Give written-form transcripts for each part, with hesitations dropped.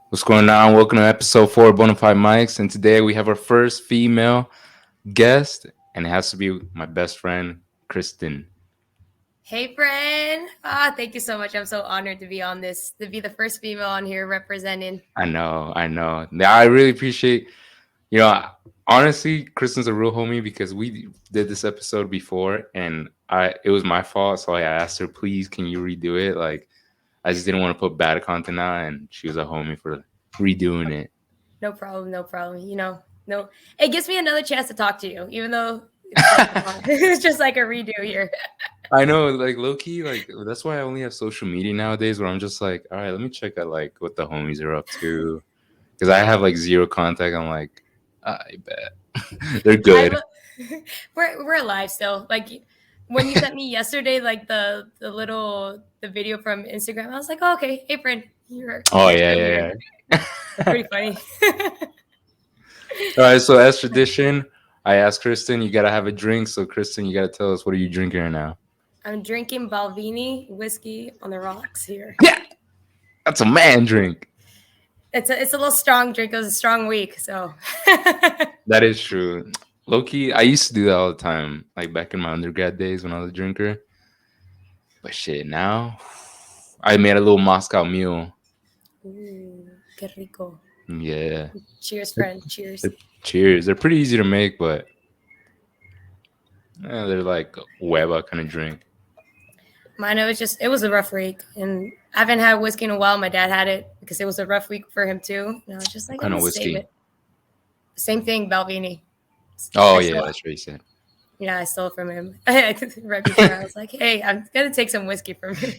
What's going on? Welcome to episode 4 of BonaFideMics. And today we have our first female guest, and it has to be my best friend, Kristen. Hey, friend. Thank you so much. I'm so honored to be on this, to be the first female on here representing. I know. I really appreciate, you know, honestly, Kristen's a real homie because we did this episode before and it was my fault. So I asked her, please, can you redo it? Like, I just didn't want to put bad content out, and she was a homie for redoing it. No problem. No problem. No, it gives me another chance to talk to you, even though it's like it's just like a redo here. I know, like low key, like that's why I only have social media nowadays. Where I'm just like, all right, let me check out like what the homies are up to, because I have like zero contact. I'm like, I bet they're I'm, good. we're alive still. Like when you sent me yesterday, like the video from Instagram, I was like, oh, okay, hey, friend, Oh you're yeah, still here. yeah, yeah. Pretty funny. All right, so as tradition, I asked Kristen, you gotta have a drink. So Kristen, you gotta tell us what are you drinking right now? I'm drinking Balvenie whiskey on the rocks here. Yeah, that's a man drink. It's a little strong drink. It was a strong week, so. That is true. Low key, I used to do that all the time, like back in my undergrad days when I was a drinker. But shit, now I made a little Moscow Mule. Ooh, qué rico. Yeah. Cheers, friend. Cheers. Cheers. They're pretty easy to make, but they're like hueva kind of drink. Mine, it was a rough week. And I haven't had whiskey in a while. My dad had it because it was a rough week for him too. And I was just What like, I'm kind going of to save whiskey? it. Same thing, Balvenie. Oh, I yeah, stole, that's what you said. yeah, I stole it from him. Right before I was like, hey, I'm going to take some whiskey from him.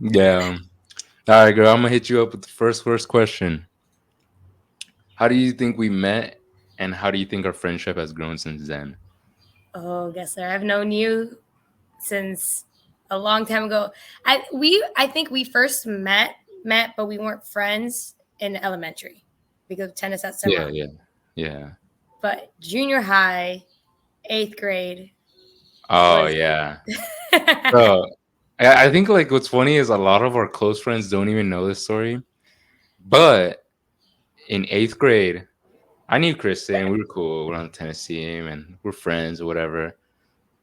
Yeah. All right, girl, I'm going to hit you up with the first question. How do you think we met, and how do you think our friendship has grown since then? Oh, guess sir. I've known you since a long time ago. I think we first met, but we weren't friends in elementary because of tennis at Yeah, Summer. yeah, yeah. But junior high, 8th grade Oh, was. yeah. So I think like what's funny is a lot of our close friends don't even know this story. But in 8th grade, I knew Kristen. We were cool. We're on the tennis team and we're friends or whatever.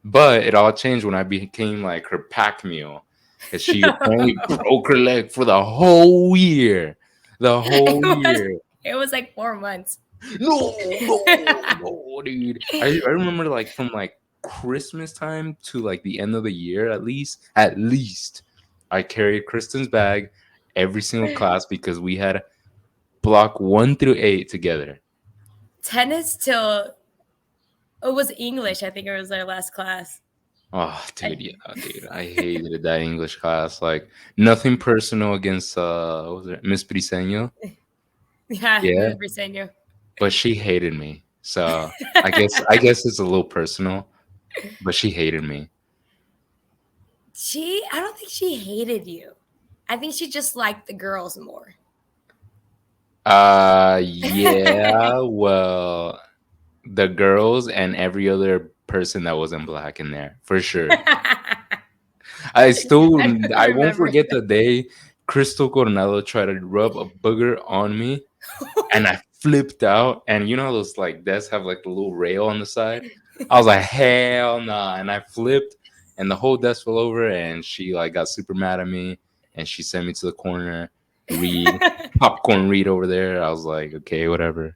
But it all changed when I became like her pack mule, because she apparently broke her leg for the whole year. The it whole was year. it was like 4 months. No, dude. I remember like from like Christmas time to like the end of the year, at least, I carried Kristen's bag every single class because we had block 1 through 8 together. Tennis till it was English. I think it was our last class. Oh, dude, yeah, dude. I hated that English class. Like nothing personal against what was it, Miss Briseño? Yeah, Yeah, Miss Briseño. but she hated me. So I guess it's a little personal, but she hated me. I don't think she hated you. I think she just liked the girls more. Yeah, well, the girls and every other person that wasn't black in there, for sure. I still I don't I won't remember. forget the day Crystal Coronado tried to rub a booger on me and I flipped out. And you know how those like desks have like the little rail on the side? I was like, hell nah. And I flipped and the whole desk fell over and she like got super mad at me and she sent me to the corner, read, popcorn read over there. I was like, okay, whatever.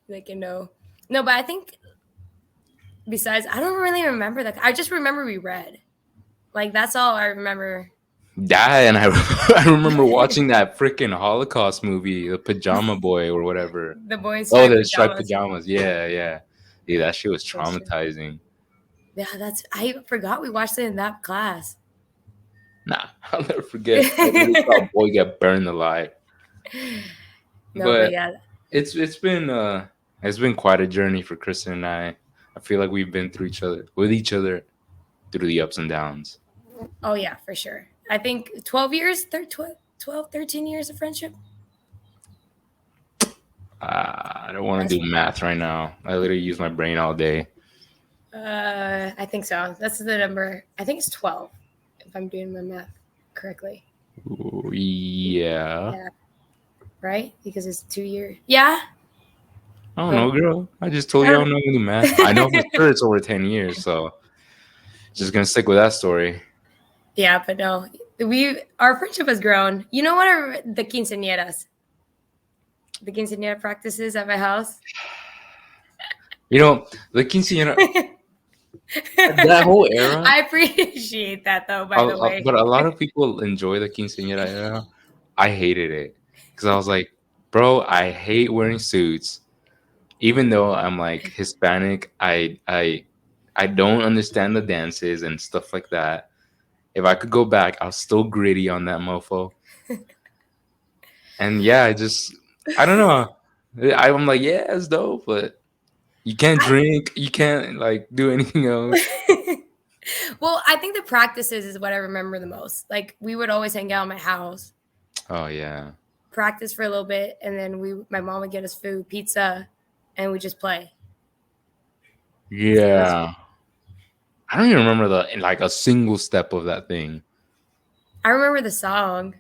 Like, no, but I think besides, I don't really remember that. I just remember we read. Like that's all I remember. Yeah, and I I remember watching that freaking Holocaust movie, The Pajama Boy or whatever. The boy in Oh, striped the striped pajamas. pajamas. Yeah, yeah. Yeah, that shit was For sure. traumatizing. Yeah, I forgot we watched it in that class. Nah, I'll never forget. I really saw a boy get burned alive. No, but But yeah. it's been quite a journey for Kristen and I. I feel like we've been through each other through the ups and downs. Oh yeah, for sure. I think 12 years, 12, 13 years of friendship. I don't want That's to do math right now. I literally use my brain all day. I think so. That's the number. I think it's 12 if I'm doing my math correctly. Ooh, yeah. Yeah. right? Because it's 2 years. Yeah. I don't know, Oh, girl. I just told I you I don't don't know the math. I know for sure it's over 10 years, so just gonna stick with that story. Yeah, but no, our friendship has grown. You know what are the quinceañera practices at my house? You know, the quinceañera, that whole era, I appreciate that though. By the way, but a lot of people enjoy the quinceañera era. I hated it because I was like, bro, I hate wearing suits. Even though I'm like Hispanic, I don't understand the dances and stuff like that. If I could go back, I'll still gritty on that mofo. And yeah, I don't know. I'm like, yeah, it's dope, but you can't I, drink, you can't like do anything else. well, I think the practices is what I remember the most. Like we would always hang out at my house, Oh yeah, practice for a little bit, and then my mom would get us food, pizza, and we just play. So it was. yeah. I don't even remember the like a single step of that thing. I remember the song.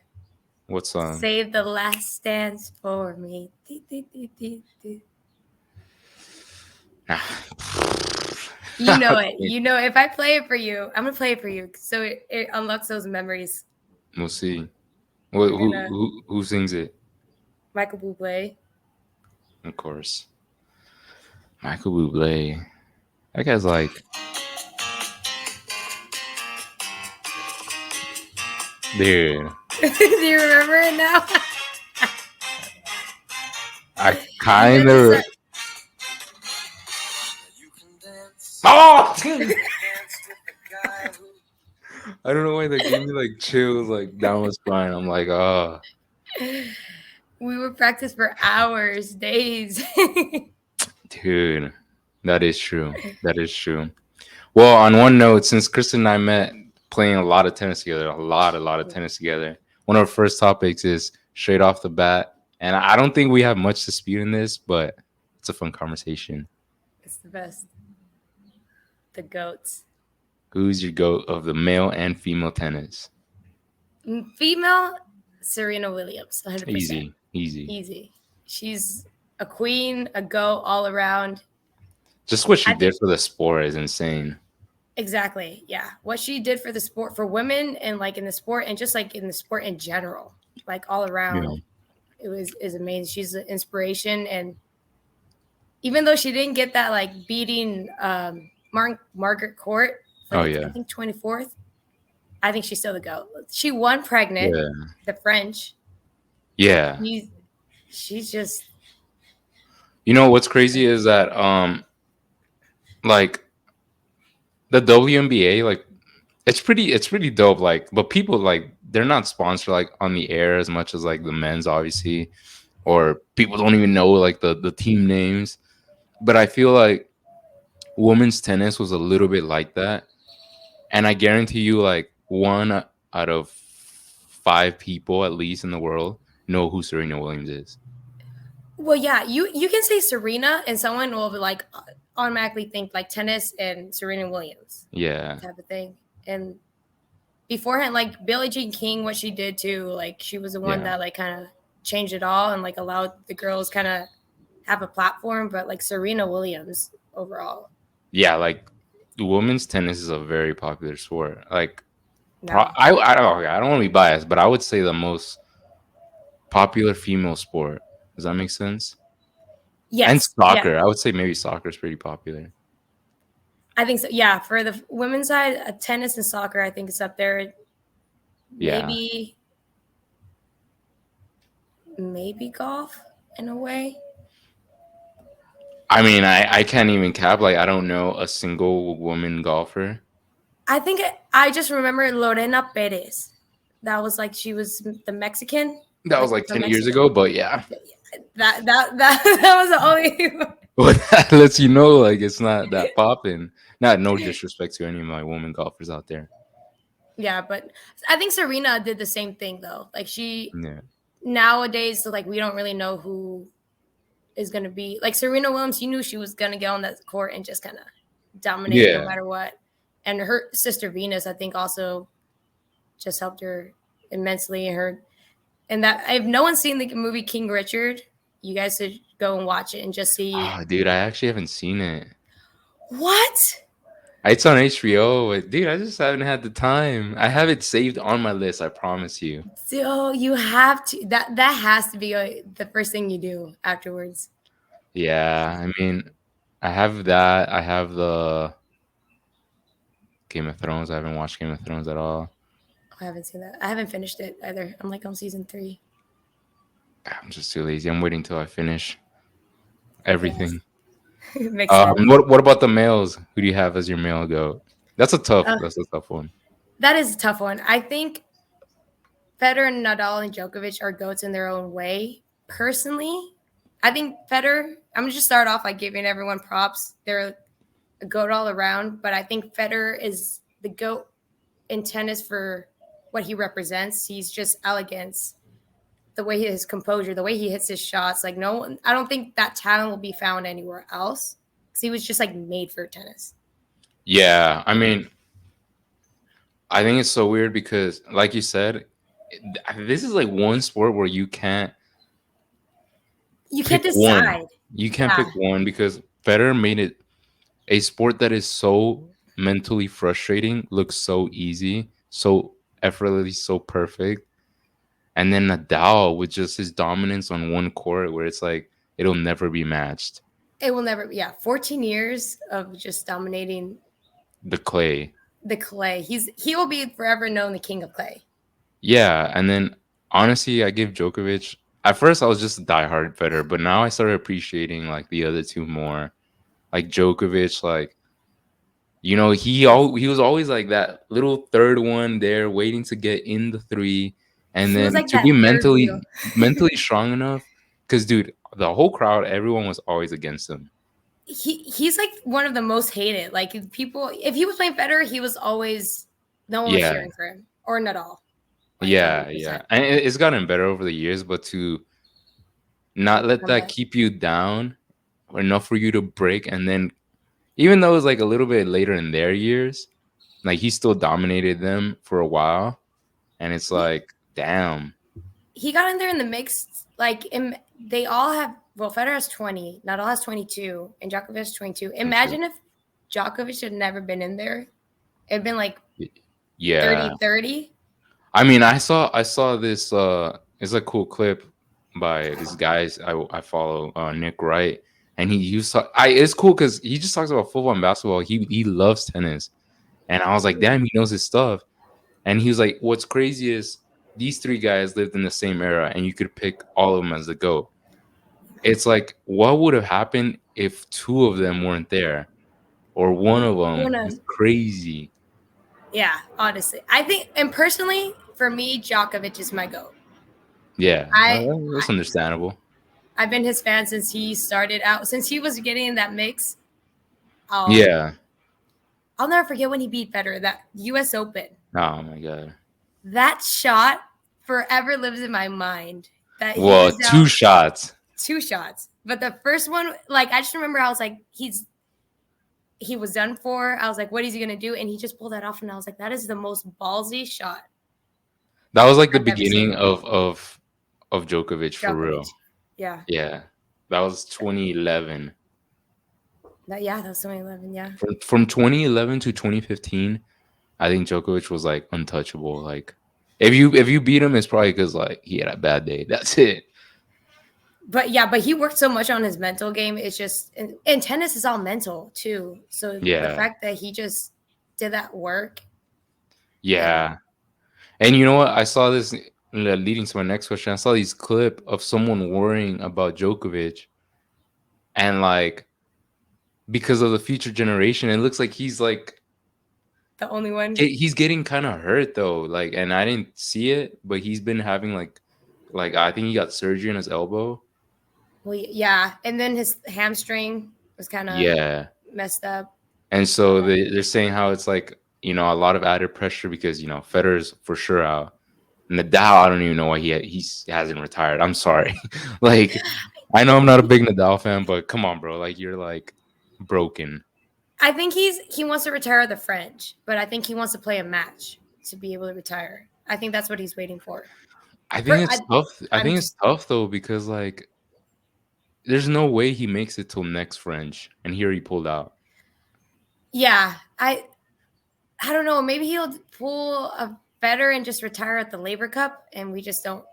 What song? Save the last dance for me. You know it. You know, if I play it for you, I'm gonna play it for you. So it unlocks those memories. We'll see. What, We're gonna who sings it? Michael Bublé. Of course, Michael Bublé. That guy's like, dude. Do you remember it now? I You know kind the of. Oh, I don't know why that gave me like chills, like down my spine. I'm like, oh, We would practice for hours, days. dude, that is true. That is true. Well, on one note, since Kristen and I met playing a lot of tennis together, a lot of tennis together, one of our first topics is straight off the bat. And I don't think we have much dispute in this, but it's a fun conversation. It's the best. The goats. Who's your goat of the male and female tennis? Female, Serena Williams, 100%. Easy, easy. Easy. She's a queen, a goat all around. Just what she I think did for the sport is insane. exactly. Yeah. What she did for the sport, for women, and like in the sport, and just like in the sport in general, like all Yeah. around, is amazing. She's an inspiration. And even though she didn't get that like beating Margaret Court for Oh the, I yeah. think 24th, I think she's still the GOAT. She won pregnant, Yeah. the French. Yeah. She's just You know what's crazy is that like the WNBA, like it's pretty dope. Like, but people like they're not sponsored like on the air as much as like the men's, obviously, or people don't even know like the team names. But I feel like women's tennis was a little bit like that, and I guarantee you, like one out of five people at least in the world know who Serena Williams is. well, yeah. You can say Serena, and someone will like automatically think like tennis and Serena Williams Yeah. type of thing. And beforehand, like Billie Jean King, what she did too, like she was the one Yeah. that like kind of changed it all and like allowed the girls kind of have a platform. But like Serena Williams overall, Yeah, like women's tennis is a very popular sport. Like, no. I don't want to be biased, but I would say the most popular female sport. Does that make sense? And Yes, yeah, soccer, I would say maybe soccer is pretty popular. I think so. Yeah, for the women's side, tennis and soccer, I think it's up there. Yeah, Maybe, maybe golf in a way. I mean, I can't even cap. Like, I don't know a single woman golfer. I think I just remember Lorena Perez. That was like she was the Mexican, That was like like from 10 years Mexico. ago, but yeah. That was the only. But that lets you know, like, it's not that popping. Not no disrespect to any of my women golfers out there. Yeah, but I think Serena did the same thing though. Like she Yeah, nowadays, like we don't really know who is going to be like Serena Williams. You knew she was going to get on that court and just kind of dominate no yeah, matter what. And her sister Venus, I think, also just helped her immensely. And that if no one's seen the movie King Richard, you guys should go and watch it and just see Oh, dude, I actually haven't seen it. what. It's on HBO, but dude, I just haven't had the time. I have it saved on my list, I promise you. So you have to that has to be the first thing you do afterwards. Yeah, I mean, I have that. I have the Game of Thrones. I haven't watched Game of Thrones at all. I haven't seen that. I haven't finished it either. I'm like on season 3. I'm just too lazy. I'm waiting till I finish Yes, everything. it makes sense. What about the males? Who do you have as your male goat? Uh, That's a tough one. that is a tough one. I think Federer and Nadal and Djokovic are goats in their own way. Personally, I think Federer. I'm gonna just start off by giving everyone props. They're a goat all around, but I think Federer is the goat in tennis for what he represents. He's just elegance, the way his composure, the way he hits his shots. Like no one, I don't think that talent will be found anywhere else because he was just like made for tennis. Yeah, I mean, I think it's so weird because, like you said, this is like one sport where You can't pick one. decide. You can't Yeah, pick one because Federer made it a sport that is so mentally frustrating, looks so easy, so effortlessly, so perfect. And then Nadal with just his dominance on one court where it's like it'll never be matched. it will never. Yeah, 14 years of just dominating The clay. the clay. He will be forever known the king of clay. Yeah. And then honestly, I give Djokovic at first I was just a diehard Federer, but now I started appreciating like the other two more. Like Djokovic, like he was always like that little third one there waiting to get in the three and He was then like to be that third wheel. mentally strong enough because dude, the whole crowd, everyone was always against him. He's like one of the most hated. Like people, if he was playing Federer, he was always no one was Yeah. cheering for him or Nadal, like Yeah, yeah. 100%. And it's gotten better over the years, but to not let Come that back. keep you down enough for you to break and then even though it was like a little bit later in their years, like he still dominated them for a while and it's He, like damn. he got in there in the mix. Like they all have. Well, Federer has 20, Nadal has 22, and Djokovic has 22. Me too. Imagine if Djokovic had never been in there. It'd been like Yeah. 30-30. I mean, I saw this it's a cool clip by this guys I follow Nick Wright and he was it's cool cuz he just talks about football and basketball. He loves tennis. And I was like, "Damn, he knows his stuff." And he was like, "What's crazy is these three guys lived in the same era and you could pick all of them as the GOAT." It's like what would have happened if two of them weren't there or one of them? Wanna, It's crazy. yeah, honestly, I think, and personally, for me, Djokovic is my goat. Yeah, I that's understandable. I've been his fan since he started out. Since he was getting in that mix, I'll Yeah. I'll never forget when he beat Federer, that U.S. Open. Oh my god. That shot forever lives in my mind. That he Well, was two down shots. 2 shots, but the first one, like I just remember, I was like, he was done for. I was like, what is he gonna do? And he just pulled that off, and I was like, that is the most ballsy shot That was like the I've ever beginning seen. of Djokovic for real. Djokovic, yeah, Yeah. That was 2011. that was 2011, yeah. From 2011 to 2015, I think Djokovic was like untouchable. Like if you beat him, it's probably because like he had a bad day. That's it. But yeah, but he worked so much on his mental game. It's just, and tennis is all mental too. So the Yeah. fact that he just did that work, and Yeah. And you know what? I saw this leading to my next question. I saw this clip of someone worrying about Djokovic and like because of the future generation, it looks like the only one. he's getting kind of hurt though. Like, and I didn't see it, but he's been having like I think he got surgery on his elbow. Well, yeah, and then his hamstring was kind of Yeah, messed up. and so they're saying how it's like a lot of added pressure because Federer's for sure out. Nadal, I don't even know why he hasn't retired. I'm sorry, like I know I'm not a big Nadal fan, but come on, bro, like you're like broken. I think he wants to retire the French, but I think he wants to play a match to be able to retire. I think that's what he's waiting for. I Per, think it's tough. I I'm think it's just tough though because like there's no way he makes it till next French, and here he pulled out. yeah. I don't know. Maybe he'll pull a better and just retire at the Labor Cup, and we just don't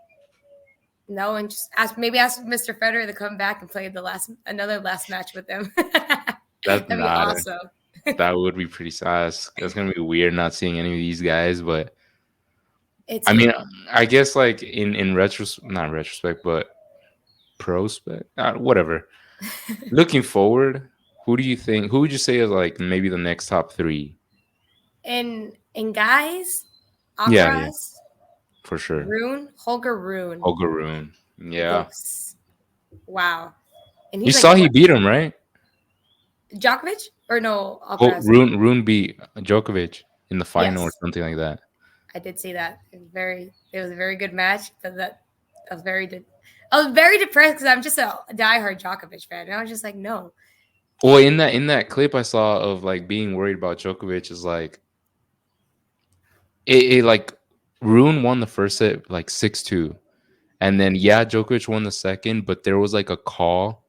know. And just ask Mr. Federer to come back and play another last match with him. That's That'd be not. awesome. That would be pretty sad. That's gonna be weird not seeing any of these guys, but It's I mean, I guess like in not retrospect, but prospect, whatever. Looking forward, who do you think? Who would you say is like maybe the next top three? and guys, Yeah, Alcaraz, for sure. Holger Rune Ogaroon. Yeah, looks wow, and you he's like saw he what, beat him, right? Djokovic or no Alcaraz? Rune beat Djokovic in the final or Yes, something like that. I did see that. It was a very good match. I was I was very depressed because I'm just a diehard Djokovic fan, and I was just like, no, Well, in that clip I saw of like being worried about Djokovic is like it like Rune won the first set like 6-2. And then yeah, Djokovic won the second, but there was like a call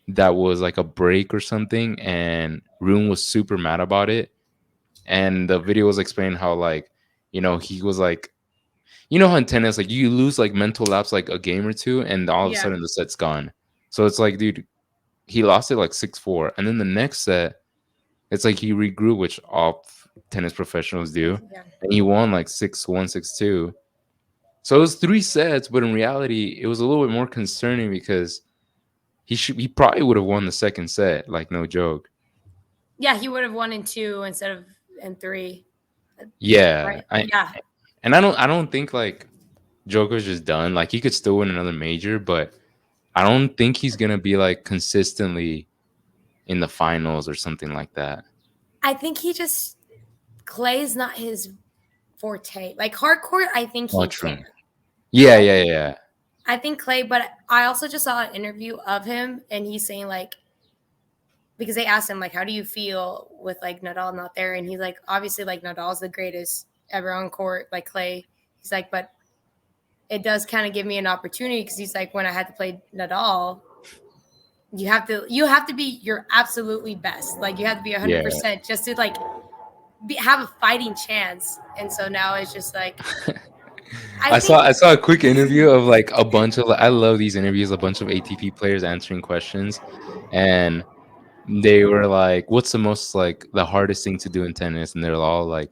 that was like a break or something, and Rune was super mad about it. And the video was explaining how like, he was like, how in tennis, like you lose like mental lapse like a game or two, and all of a yeah, sudden the set's gone. So it's like, dude, he lost it like 6-4. And then the next set, it's like he regrew, which all tennis professionals do. yeah. And he won like 6-1, 6-2. So it was 3 sets, but in reality, it was a little bit more concerning because he probably would have won the second set, like no joke. Yeah, he would have won in two instead of in three. Yeah, Right? Yeah. I don't think like Djokovic is done. Like he could still win another major, but I don't think he's gonna be like consistently in the finals or something like that. I think Clay's not his forte. Like hardcore, I think Oh, he true. can. Yeah, I yeah, think yeah. I think Clay, but I also just saw an interview of him and he's saying like because they asked him like how do you feel with like Nadal not there and he's like obviously like Nadal's the greatest ever on court like Clay. He's like but it does kind of give me an opportunity because he's like when I had to play Nadal you have to be your absolutely best. Like you have to be Yeah. 100% just to like have a fighting chance. And so now it's just like I I saw think I saw a quick interview of like a bunch of I love these interviews, a bunch of ATP players answering questions, and they were like, "What's the most like the hardest thing to do in tennis?" And they're all like,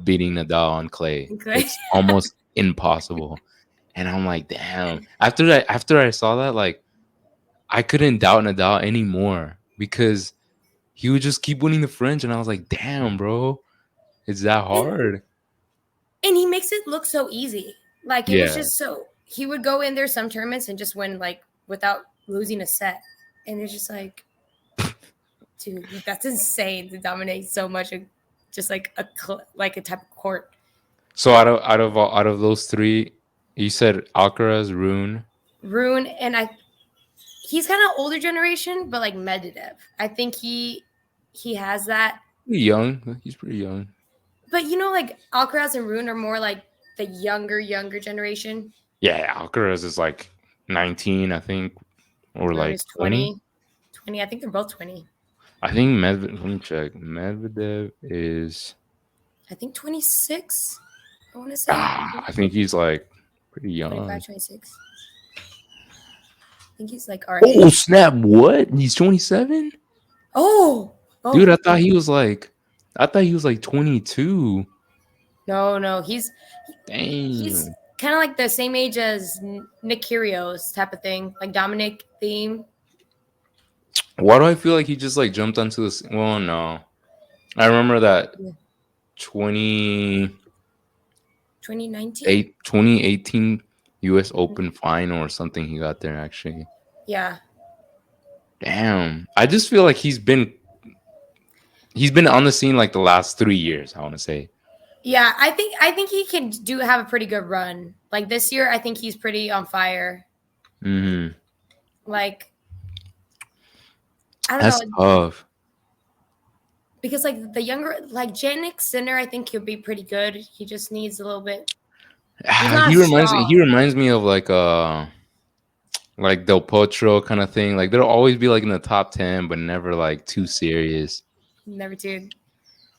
"Beating Nadal on clay. Clay. It's almost impossible." And I'm like, "Damn!" After I saw that, like, I couldn't doubt Nadal anymore because he would just keep winning the French, and I was like, "Damn, bro, it's that and hard." and he makes it look so easy. Like it was Yeah. just so he would go in there some tournaments and just win like without losing a set. And it's just like, dude, that's insane to dominate so much, just like like a type of court. So out of those three, you said Alcaraz, Rune. Rune and he's kind of older generation, but like Medvedev. I think he has that. Pretty young. He's pretty young. But like Alcaraz and Rune are more like the younger generation. Yeah, Alcaraz is like 19, I think, or Rune like is 20. 20. I think they're both 20. I think Medvedev. Let me check. Medvedev is. I think 26. I want to say I think he's like pretty young. 25, 26. I think he's like our Oh age. snap! What? He's 27, Oh, dude. oh, I thought he was like 22. no. He's Damn. kind of like the same age as Nick Kyrgios type of thing, like Dominic theme. Why do I feel like he just like jumped onto this? Well, no. I remember that 20 2019. 2018 US Open final or something he got there actually. Yeah, Damn. I just feel like he's been on the scene like the last 3 years, I want to say. yeah. I think he can have a pretty good run. Like this year, I think he's pretty on fire. Mhm. Like I don't That's know tough. because like the younger like Jannik Sinner, I think he'll be pretty good. He just needs a little bit. He's Ah, not he strong. reminds me of like Del Potro kind of thing. Like they'll always be like in the top 10, but never like too serious. Never tuned.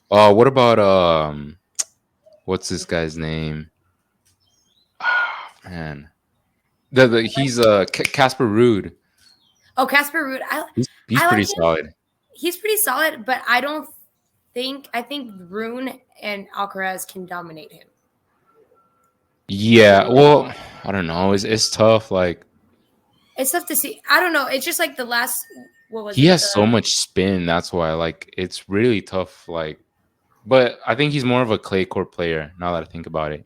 What about what's this guy's name? Ah, man, he's Casper Ruud. Oh, Casper Ruud. He's I like pretty him. solid. He's pretty solid, but I think Rune and Alcaraz can dominate him. Yeah, well, I don't know. It's tough. Like It's tough to see. I don't know. It's just like the last. What was he it? has so much spin. That's why like it's really tough. Like, but I think he's more of a clay court player now that I think about it.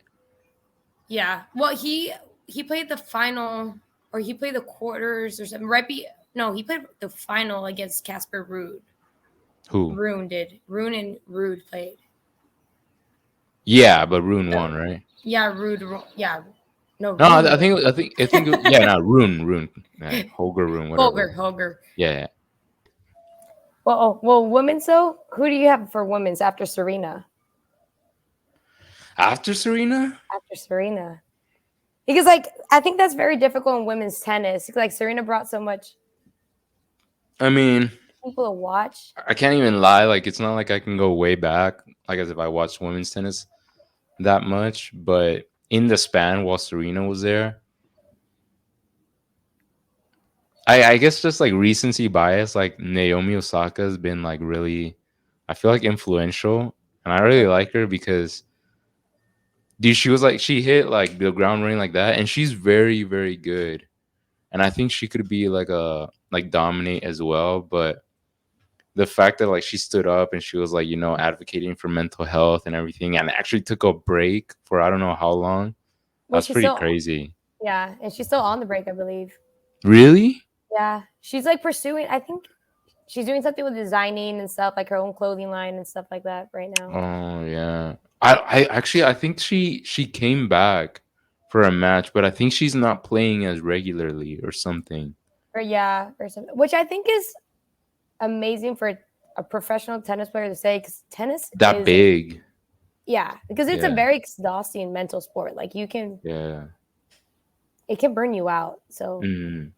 Yeah. Well, he played the final, or he played the quarters or something. No, he played the final against Casper Ruud. Who? Rune did. Rune and Ruud played. Yeah, but Rune won, right? Yeah, Ruud. Yeah. No, No, Rune won. I think yeah, no, Rune, yeah, Holger Rune, whatever. Holger. Yeah, yeah. Well, women's though. Who do you have for women's after Serena? After Serena, After Serena, because like I think that's very difficult in women's tennis. Like Serena brought so much I mean, people to watch. I can't even lie. Like, it's not like I can go way back, like as if I watched women's tennis that much. But in the span while Serena was there, I guess just like recency bias, like Naomi Osaka has been like really, I feel like influential, and I really like her because dude, she was like she hit like the ground running like that, and she's very very good, and I think she could be like a like dominate as well, but the fact that like she stood up and she was like advocating for mental health and everything and actually took a break for I don't know how long, Well, that's she's pretty still crazy. yeah, and she's still on the break, I believe. Really? Yeah, she's like pursuing. I think she's doing something with designing and stuff, like her own clothing line and stuff like that right now. Oh yeah. I actually I think she came back for a match, but I think she's not playing as regularly or something. Or yeah, or something, which I think is amazing for a professional tennis player to say, because tennis That is big. yeah, because it's a Yeah. very exhausting mental sport. Like Yeah. it can burn you out. So, Mm.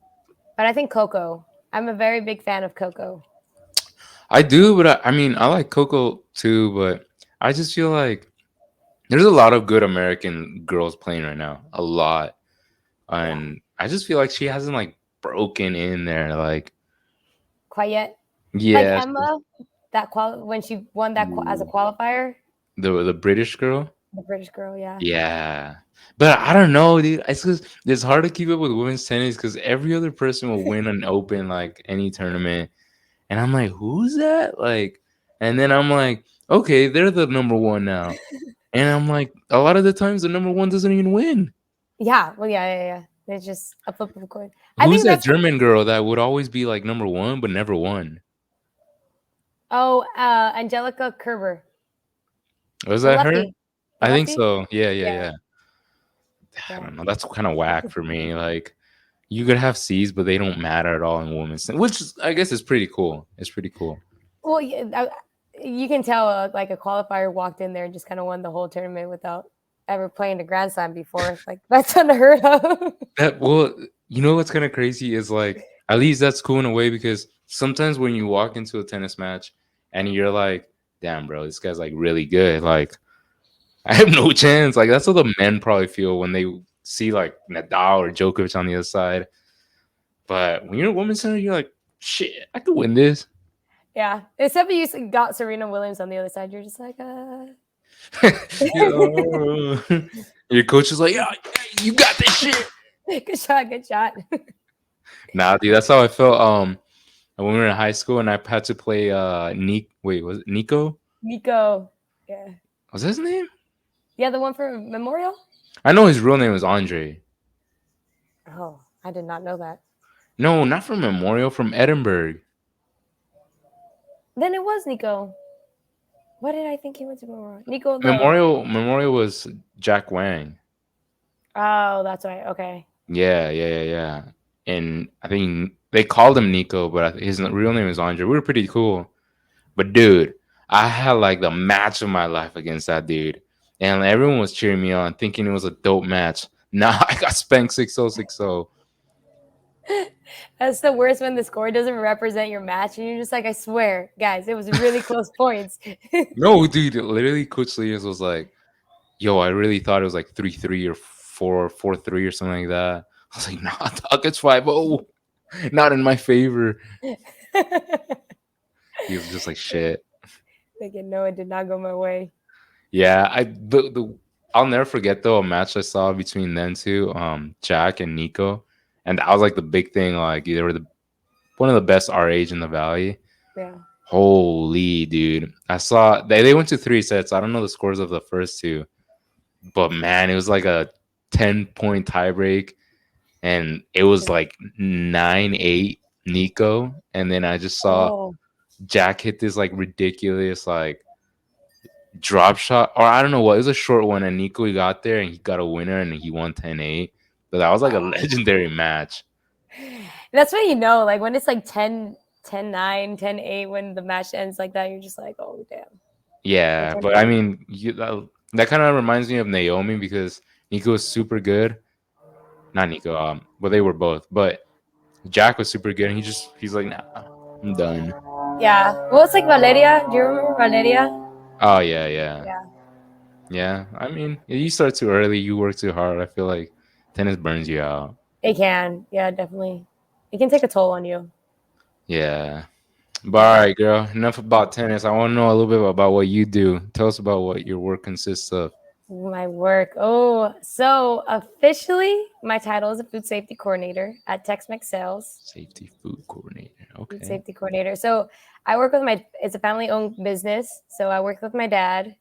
but I think Coco. I'm a very big fan of Coco. I do, but I mean I like Coco too, but I just feel like there's a lot of good American girls playing right now. A lot. Yeah, And I just feel like she hasn't like broken in there. Like, quite yet. Like yeah, Emma, when she won that as a qualifier, the British girl. the British girl. Yeah, Yeah, but I don't know, dude. It's just it's hard to keep up with women's tennis because every other person will win an open like any tournament, and I'm like, who's that? Like, and then I'm like, okay, they're the number one now, and I'm like, a lot of the times the number one doesn't even win. yeah. Well, yeah. It's just a flip of a coin. I Who's think that that's German girl that would always be like number one but never won? Angelica Kerber, Was the that her? lefty, the I think lefty. so. Yeah, yeah, Yeah, yeah. I yeah. don't know. That's kind of whack for me. Like you could have C's, but they don't matter at all in women's, which I guess is pretty cool. It's pretty cool. Well, you can tell like a qualifier walked in there and just kind of won the whole tournament without ever playing a Grand Slam before. Like that's unheard of. That well, you know what's kind of crazy is like at least that's cool in a way because sometimes when you walk into a tennis match and you're like, damn, bro, this guy's like really good. Like I have no chance. Like that's how the men probably feel when they see like Nadal or Djokovic on the other side. But when you're a women's center, you're like, shit, I could win this. Yeah, except you got Serena Williams on the other side. You're just like, Oh. Your coach is like, yeah, you got this shit. good shot, good shot. Nah, dude, that's how I felt. When we were in high school and I had to play wait, was it Nico? Nico, yeah, Was that his name? yeah, the one for Memorial. I know his real name was Andre. Oh, I did not know that. No, not from Memorial, from Edinburgh. Then it was Nico. What did I think he went to Memorial? Nico the. Memorial was Jack Wang. Oh, that's right. Okay. Yeah. And I think they called him Nico, but his real name is Andre. We were pretty cool. But dude, I had like the match of my life against that dude. and everyone was cheering me on, thinking it was a dope match. Nah, I got spanked 6-0, 6-0. That's the worst when the score doesn't represent your match, and you're just like, I swear, guys, it was really close points. No, dude, literally, Coach Lears was like, "Yo, I really thought it was like 3-3 or 4-3 or something like that." I was like, "Nah, dog, it's 5-0. Not in my favor." He was just like, "Shit." Thinking, no, it did not go my way. Yeah, I'll never forget though a match I saw between them two, Jack and Nico, and that was like the big thing. Like they were one of the best our age in the valley. Yeah. Holy dude, I saw they went to 3 sets. I don't know the scores of the first two, but man, it was like a 10-point tiebreak, and it was like 9-8 Nico, and then I just saw Oh, Jack hit this like ridiculous like drop shot, or I don't know what. It was a short one, and Nico got there and he got a winner and he won 10-8. But that was like a legendary match. that's when you know, like when it's like 10-9, 10-8, when the match ends like that, you're just like, oh, damn. Yeah, but I mean, that kind of reminds me of Naomi because Nico was super good. Not Nico, but they were both. But Jack was super good, and he's like, nah, I'm done. Yeah. Well, it's like Valeria. Do you remember Valeria? Oh yeah. Yeah. Yeah, I mean, if you start too early, you work too hard. I feel like tennis burns you out. It can. Yeah, definitely. It can take a toll on you. Yeah. But all right, girl. Enough about tennis. I want to know a little bit about what you do. Tell us about what your work consists of. My work. Oh, so officially, my title is a food safety coordinator at Tex-Mex Sales. Safety food coordinator. Food Okay. safety coordinator. So I work with it's a family-owned business. So I work with my dad,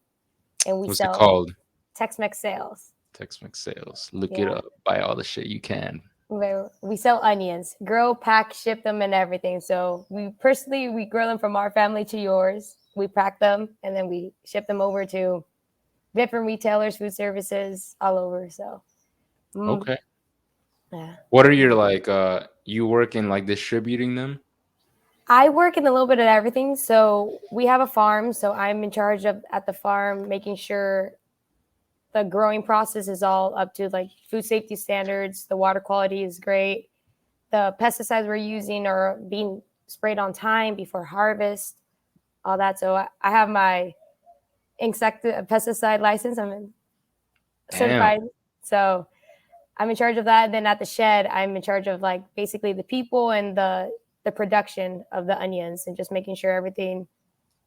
and we What's it sell called? Tex-Mex Sales. Tex-Mex sales. Look it Yeah. up. Buy all the shit you can. We sell onions, grow, pack, ship them, and everything. So we grow them from our family to yours. We pack them, and then we ship them over to different retailers, food services, all over. So, Okay. yeah. What are your like you work in like distributing them? I work in a little bit of everything. So we have a farm. So I'm in charge of at the farm, making sure the growing process is all up to like food safety standards. The water quality is great. The pesticides we're using are being sprayed on time before harvest, all that. So I have my pesticide license. I'm Damn. certified. So I'm in charge of that. And then at the shed, I'm in charge of like basically the people and the production of the onions and just making sure everything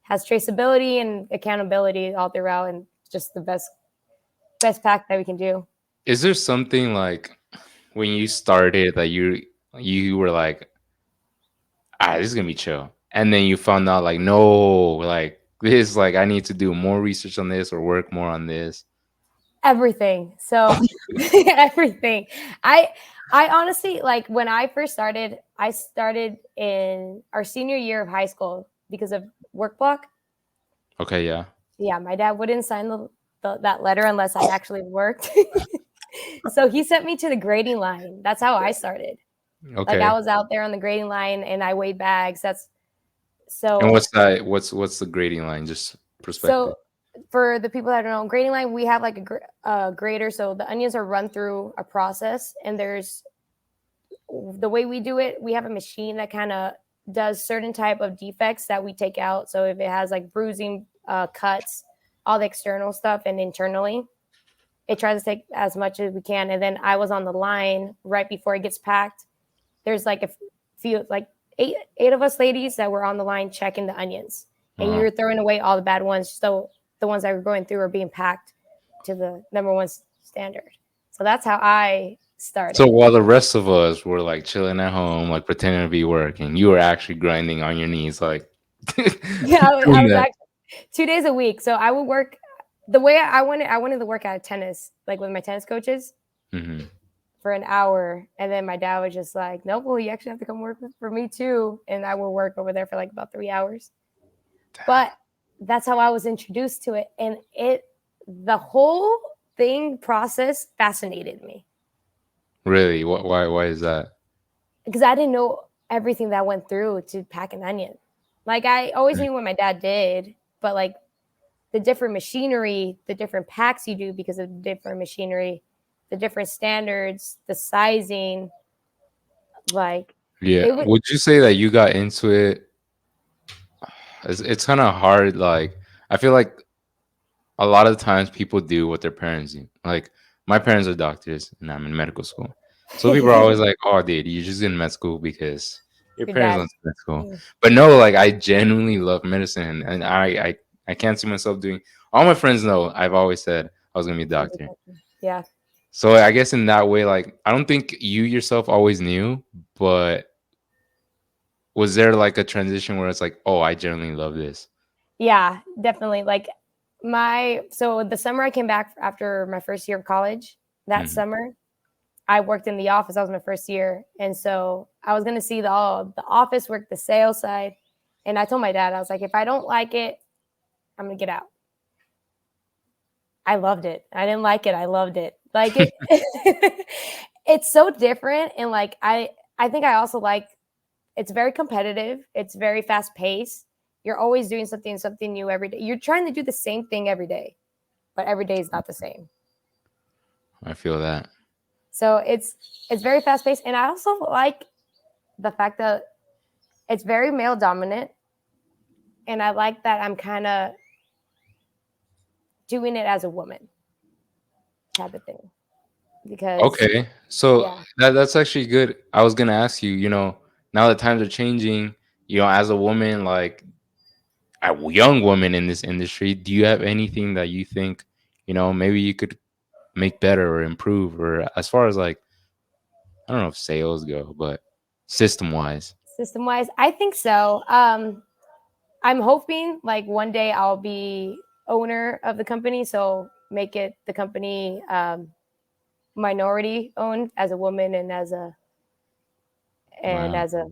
has traceability and accountability all throughout, and just the best pack that we can do. Is there something like when you started that you were like, this is gonna be chill, and then you found out like, no, like this, like I need to do more research on this or work more on this? Everything. So everything. I honestly, like when I first started, I started in our senior year of high school because of work block. Okay, yeah. Yeah, my dad wouldn't sign that letter unless I actually worked. So he sent me to the grading line. That's how I started. Okay. Like I was out there on the grading line and I weighed bags. And So what's that? What's the grading line? Just perspective. for the people that don't know, grading line, we have like a grader. So the onions are run through a process, and there's the way we do it. We have a machine that kind of does certain type of defects that we take out. So if it has like bruising, cuts, all the external stuff, and internally, it tries to take as much as we can. And then I was on the line right before it gets packed. There's like a few, like eight of us ladies that were on the line checking the onions, and you're throwing away all the bad ones. So the ones that were going through are being packed to the number one standard. So that's how I started. So while the rest of us were like chilling at home, like pretending to be working, you were actually grinding on your knees, like Yeah, I doing was that. actually 2 days a week. So I would work the way I wanted. I wanted to work at tennis, like with my tennis coaches, Mm-hmm. for an hour, and then my dad was just like, "Nope, well, you actually have to come work for me too." And I would work over there for like about 3 hours. But that's how I was introduced to it, and the whole thing process fascinated me Really? Why is that? because I didn't know everything that went through to pack an onion. Like I always knew what my dad did, but like the different machinery, the different packs you do because of the different machinery, the different standards, the sizing, like Yeah. it would. Would you say that you got into it? It's kind of hard. Like, I feel like a lot of times people do what their parents do. Like, my parents are doctors and I'm in medical school. So people are always like, oh, dude, you're just in med school because your Your parents dad. went to med school. Yeah. But no, like, I genuinely love medicine. And I can't see myself doing, all my friends know I've always said I was going to be a doctor. Yeah. So I guess in that way, like, I don't think you yourself always knew, but was there like a transition where it's like, oh, I genuinely love this? Yeah, definitely. Like so the summer I came back after my first year of college, that Mhm. summer, I worked in the office. That was my first year. And so I was gonna see the office work, the sales side. And I told my dad, I was like, if I don't like it, I'm gonna get out. I loved it. I didn't like it. I loved it. Like it it's so different. And like I think I also like it's very competitive. It's very fast paced. You're always doing something new every day. You're trying to do the same thing every day, but every day is not the same. I feel that. So it's very fast paced. And I also like the fact that it's very male dominant. And I like that I'm kind of doing it as a woman type of thing. Because Okay. So yeah, that's actually good. I was gonna ask you, now that times are changing, as a woman, like a young woman in this industry, do you have anything that you think, maybe you could make better or improve, or as far as like, I don't know if sales go, but system wise? system wise, I think so. I'm hoping like one day I'll be owner of the company. So make it the company minority owned as a woman and Wow. as a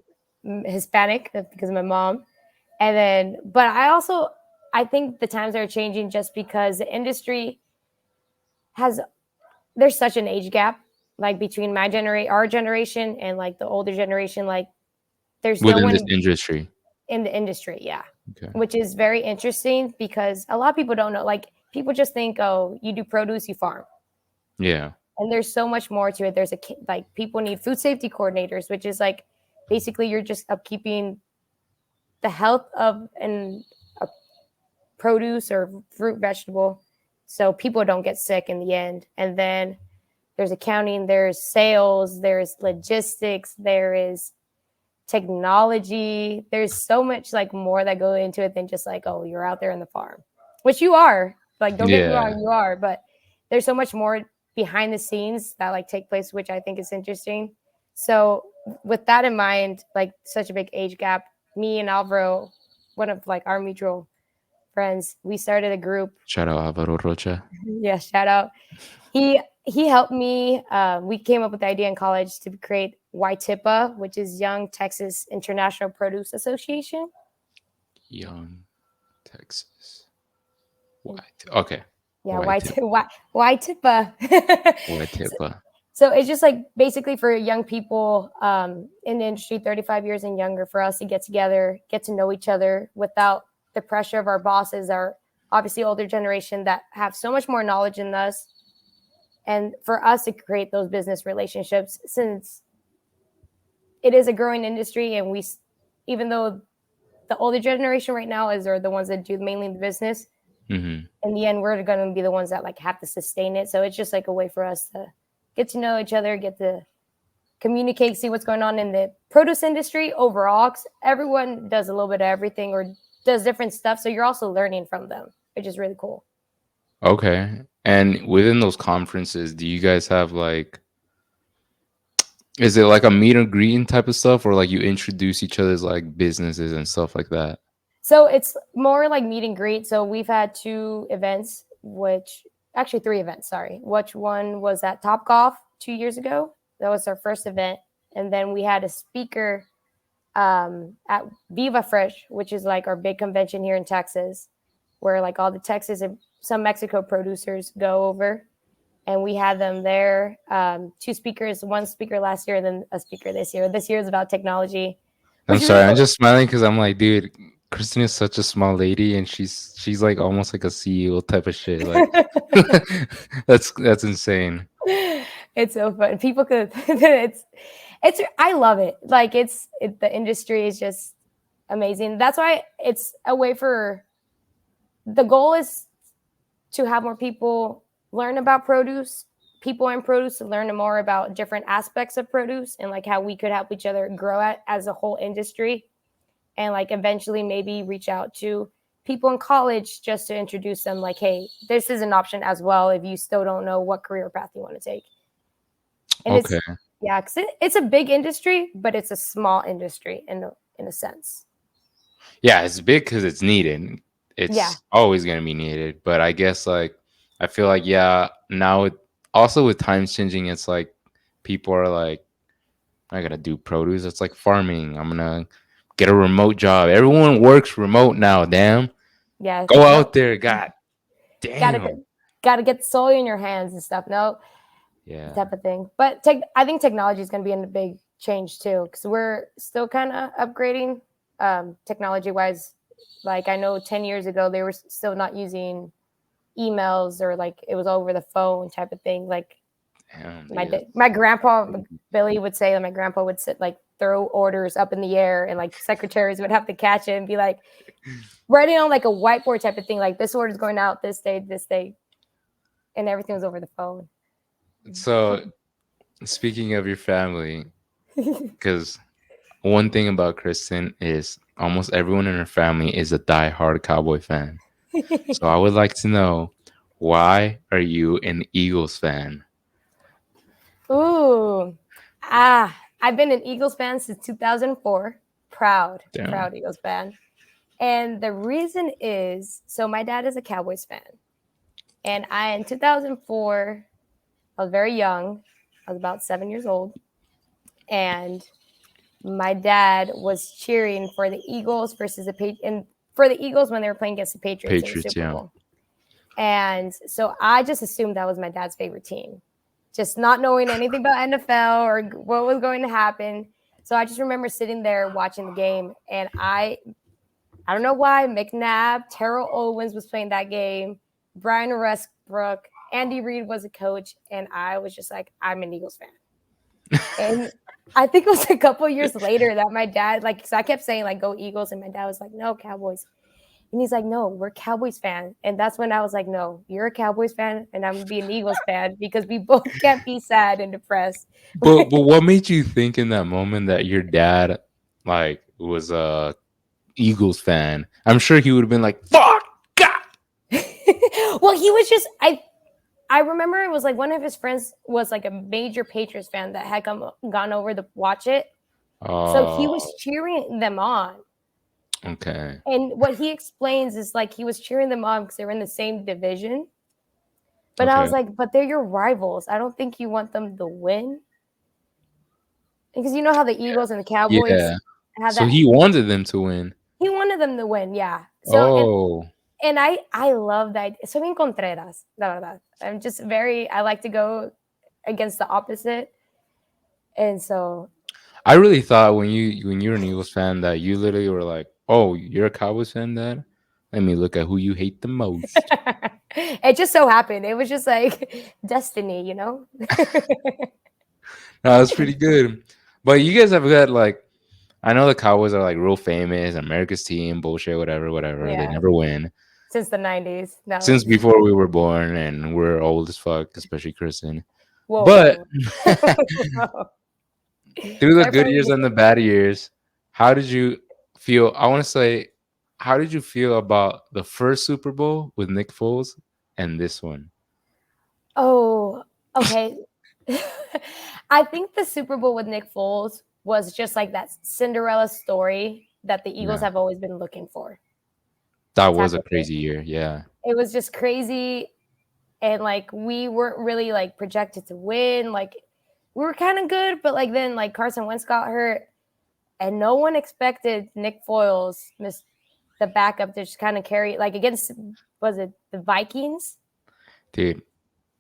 Hispanic because of my mom. And then, but I think the times are changing just because the industry has, there's such an age gap, like between our generation and like the older generation. Like there's no Within this one industry. in the industry. Yeah. Okay. Which is very interesting because a lot of people don't know, like people just think, oh, you do produce, you farm. Yeah. And there's so much more to it. There's like people need food safety coordinators, which is like basically you're just upkeeping the health of a produce or fruit vegetable so people don't get sick in the end. And then there's accounting, there's sales, there's logistics, there is technology. There's so much like more that go into it than just like, oh, you're out there in the farm, which you are. Like, don't get me Yeah. wrong, you are, but there's so much more behind the scenes that like take place, which I think is interesting. So with that in mind, like such a big age gap, me and Alvaro, one of like our mutual friends, we started a group. Shout out Alvaro Rocha. Yeah, shout out. He helped me. We came up with the idea in college to create Y-TIPA, which is Young Texas International Produce Association. Young Texas. What? Okay. Yeah, White tip. Y-TIPA. White tip. So it's just like basically for young people in the industry, 35 years and younger, for us to get together, get to know each other without the pressure of our bosses, our obviously older generation that have so much more knowledge than us. And for us to create those business relationships, since it is a growing industry, and even though the older generation right now are the ones that do mainly the business, Mm-hmm. in the end, we're going to be the ones that like have to sustain it. So it's just like a way for us to get to know each other, get to communicate, see what's going on in the produce industry overall. 'Cause everyone does a little bit of everything or does different stuff. So you're also learning from them, which is really cool. Okay. And within those conferences, do you guys have like, is it like a meet and greet type of stuff, or like you introduce each other's like businesses and stuff like that? So it's more like meet and greet. So we've had 2 events, actually 3 events, sorry. Which one was at Top Golf 2 years ago? That was our first event. And then we had a speaker at Viva Fresh, which is like our big convention here in Texas, where like all the Texas and some Mexico producers go over. And we had them there. 2 speakers, 1 speaker last year, and then a speaker this year. This year is about technology, I'm which is really sorry, I'm cool. just smiling because I'm like, dude, Kristen is such a small lady, and she's like almost like a CEO type of shit. Like that's insane. It's so fun. People could it's I love it. Like the industry is just amazing. That's why it's a way for the goal is to have more people learn about produce, people in produce to learn more about different aspects of produce and like how we could help each other grow at as a whole industry and like eventually maybe reach out to people in college just to introduce them like, hey, this is an option as well if you still don't know what career path you want to take. And Okay. it's yeah, because it's a big industry, but it's a small industry in a sense. Yeah, it's big because it's needed. Yeah. It's always gonna be needed. But I guess like I feel like yeah, now also with times changing, it's like people are like, I gotta do produce. It's like farming. I'm gonna get a remote job. Everyone works remote now. Damn, Yeah. go No, out there. God gotta damn. gotta get soil in your hands and stuff. No, Yeah. type of thing. But I think technology is going to be in a big change too, because we're still kind of upgrading technology wise. Like I know 10 years ago, they were still not using emails or like it was over the phone type of thing. Like Damn, my dude. my grandpa, Billy would say that my grandpa would sit like throw orders up in the air and like secretaries would have to catch it and be like writing on like a whiteboard type of thing. Like this order is going out this day. And everything was over the phone. So speaking of your family, because one thing about Kristen is almost everyone in her family is a die-hard Cowboy fan. So I would like to know, why are you an Eagles fan? Ooh. I've been an Eagles fan since 2004. Damn. Proud Eagles fan. And the reason is so my dad is a Cowboys fan. And in 2004, I was very young. I was about 7 years old. And my dad was cheering for the Eagles versus and for the Eagles when they were playing against the Patriots in the Patriots, Super yeah. Bowl. And so I just assumed that was my dad's favorite team, just not knowing anything about NFL or what was going to happen. So I just remember sitting there watching the game, and I don't know why McNabb, Terrell Owens was playing that game, Brian Westbrook, Andy Reid was a coach, and I was just like, I'm an Eagles fan. And I think it was a couple years later that my dad, like, so I kept saying like, go Eagles, and my dad was like, no, Cowboys. And he's like, no, we're Cowboys fan. And that's when I was like, no, you're a Cowboys fan and I'm going to be an Eagles fan because we both can't be sad and depressed. But what made you think in that moment that your dad like was a Eagles fan? I'm sure he would have been like, "Fuck, God." Well, he was just I remember it was like one of his friends was like a major Patriots fan that had gone over to watch it. So he was Oh, cheering them on. okay. And what he explains is like he was cheering them on because they were in the same division. But I Okay. was like, but they're your rivals. I don't think you want them to win. Because you know how the Eagles and the Cowboys Yeah. have So that. he wanted them to win. He wanted them to win, yeah. So Oh, and I love that. Soy bien contreras, la verdad. I'm just very. I like to go against the opposite, and so I really thought when you were an Eagles fan that you literally were like, "Oh, you're a Cowboys fan, Dad? Let me look at who you hate the most." it just so happened. It was just like destiny, you know. No, that's pretty good. But you guys have got like, I know the Cowboys are like real famous, America's team, bullshit, whatever, whatever. They Yeah, never win since the '90s. No, since before we were born, and we're old as fuck, especially Kristen. whoa, But whoa, whoa. through the good Careful. years and the bad years, how did you feel? I want to say, how did you feel about the first Super Bowl with Nick Foles and this one? Oh, okay. I think the Super Bowl with Nick Foles was just like that Cinderella story that the Eagles Yeah, have always been looking for, that type was a of thing. crazy year. Yeah. It was just crazy. And like we weren't really like projected to win. Like we were kind of good, but like then like Carson Wentz got hurt and no one expected Nick Foles, the backup, to just kind of carry like against was it the Vikings? Dude,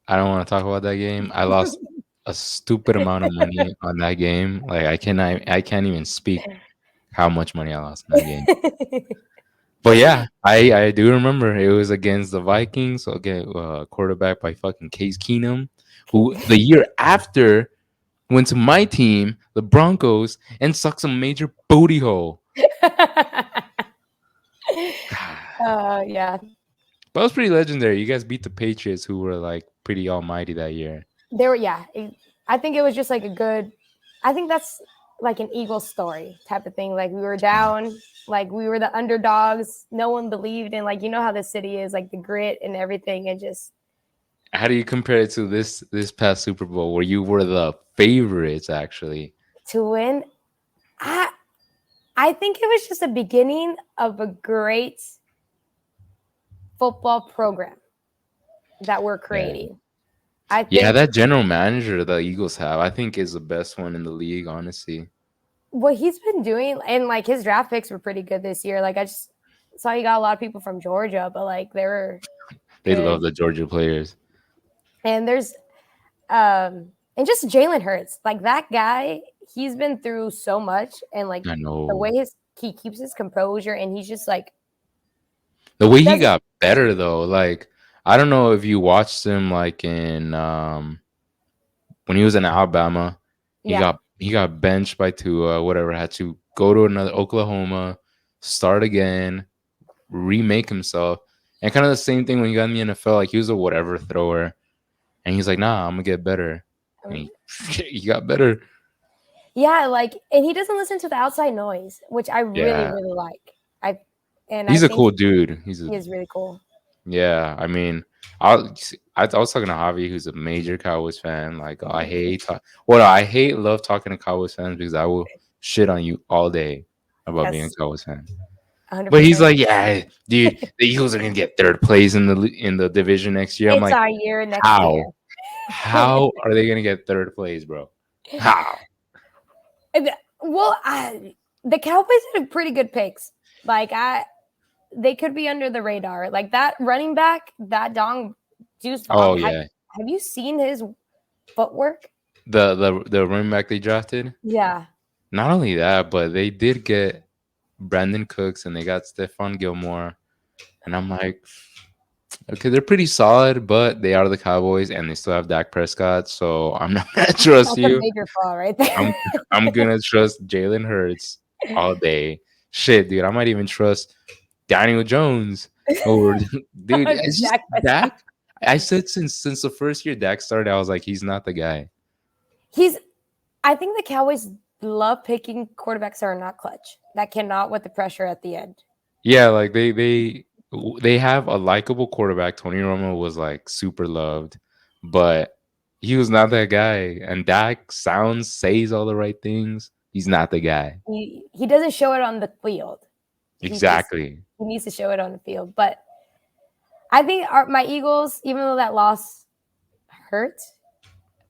I don't want to talk about that game. I lost a stupid amount of money on that game. Like I can't even speak how much money I lost in that game. But yeah, I do remember it was against the Vikings. Okay, quarterback by fucking Case Keenum, who the year after went to my team, the Broncos, and sucked some major booty hole. Yeah, But it was pretty legendary. You guys beat the Patriots, who were like pretty almighty that year. they were. Yeah, I think it was just like a good. I think that's like an Eagle story type of thing. Like we were down, like we were the underdogs. No one believed in, like, you know how the city is, like the grit and everything, and just How do you compare it to this past Super Bowl where you were the favorites actually? to win. I I think it was just a beginning of a great football program that we're Yeah. creating. I Yeah, think that general manager the Eagles have, I think is the best one in the league, honestly. what he's been doing, and like his draft picks were pretty good this year. Like I just saw he got a lot of people from Georgia, but like they were They love good. the Georgia players. And there's and just Jalen Hurts, like that guy, he's been through so much, and like I the way know. he keeps his composure, and he's just like The way he doesn't. got better though, like I don't know if you watched him like in when he was in Alabama, Yeah, he got benched by Tua, whatever, had to go to another Oklahoma, start again, remake himself. And kind of the same thing when he got in the NFL, like he was a whatever thrower. And he's like, nah, I'm gonna get better. And he got better. yeah, like, and he doesn't listen to the outside noise, which I really Yeah. really like. I He's a think cool dude. He's a he is really cool. Yeah, I mean, I was talking to Javi, who's a major Cowboys fan. Like, I hate I hate love talking to Cowboys fans because I will shit on you all day about being a Yes, Cowboys fan. But he's 100%. like, yeah, dude, the Eagles are gonna get third place in the division next year. I'm It's like, our year next year. how? How are they gonna get third place, bro? How? Well, the Cowboys had pretty good picks. Like they could be under the radar. Like that running back, that Dong Juice Oh Vaughn. yeah, Have you seen his footwork? the running back they drafted. Yeah, Not only that, but they did get Brandon Cooks and they got Stephon Gilmore. And I'm like, okay, they're pretty solid, but they are the Cowboys and they still have Dak Prescott. So I'm not gonna trust that's a you. major flaw right there. I'm I'm gonna trust Jalen Hurts all day. Shit, dude, I might even trust Daniel Jones over dude. It's just Dak Prescott. Dak. I said since the first year Dak started, I was like, he's not the guy. He's. I think the Cowboys love picking quarterbacks that are not clutch, that cannot with the pressure at the end. Yeah, like they have a likable quarterback. Tony Romo was like super loved, but he was not that guy. And Dak says all the right things. He's not the guy. He doesn't show it on the field. Exactly. He needs to show it on the field. But I think my Eagles, even though that loss hurt,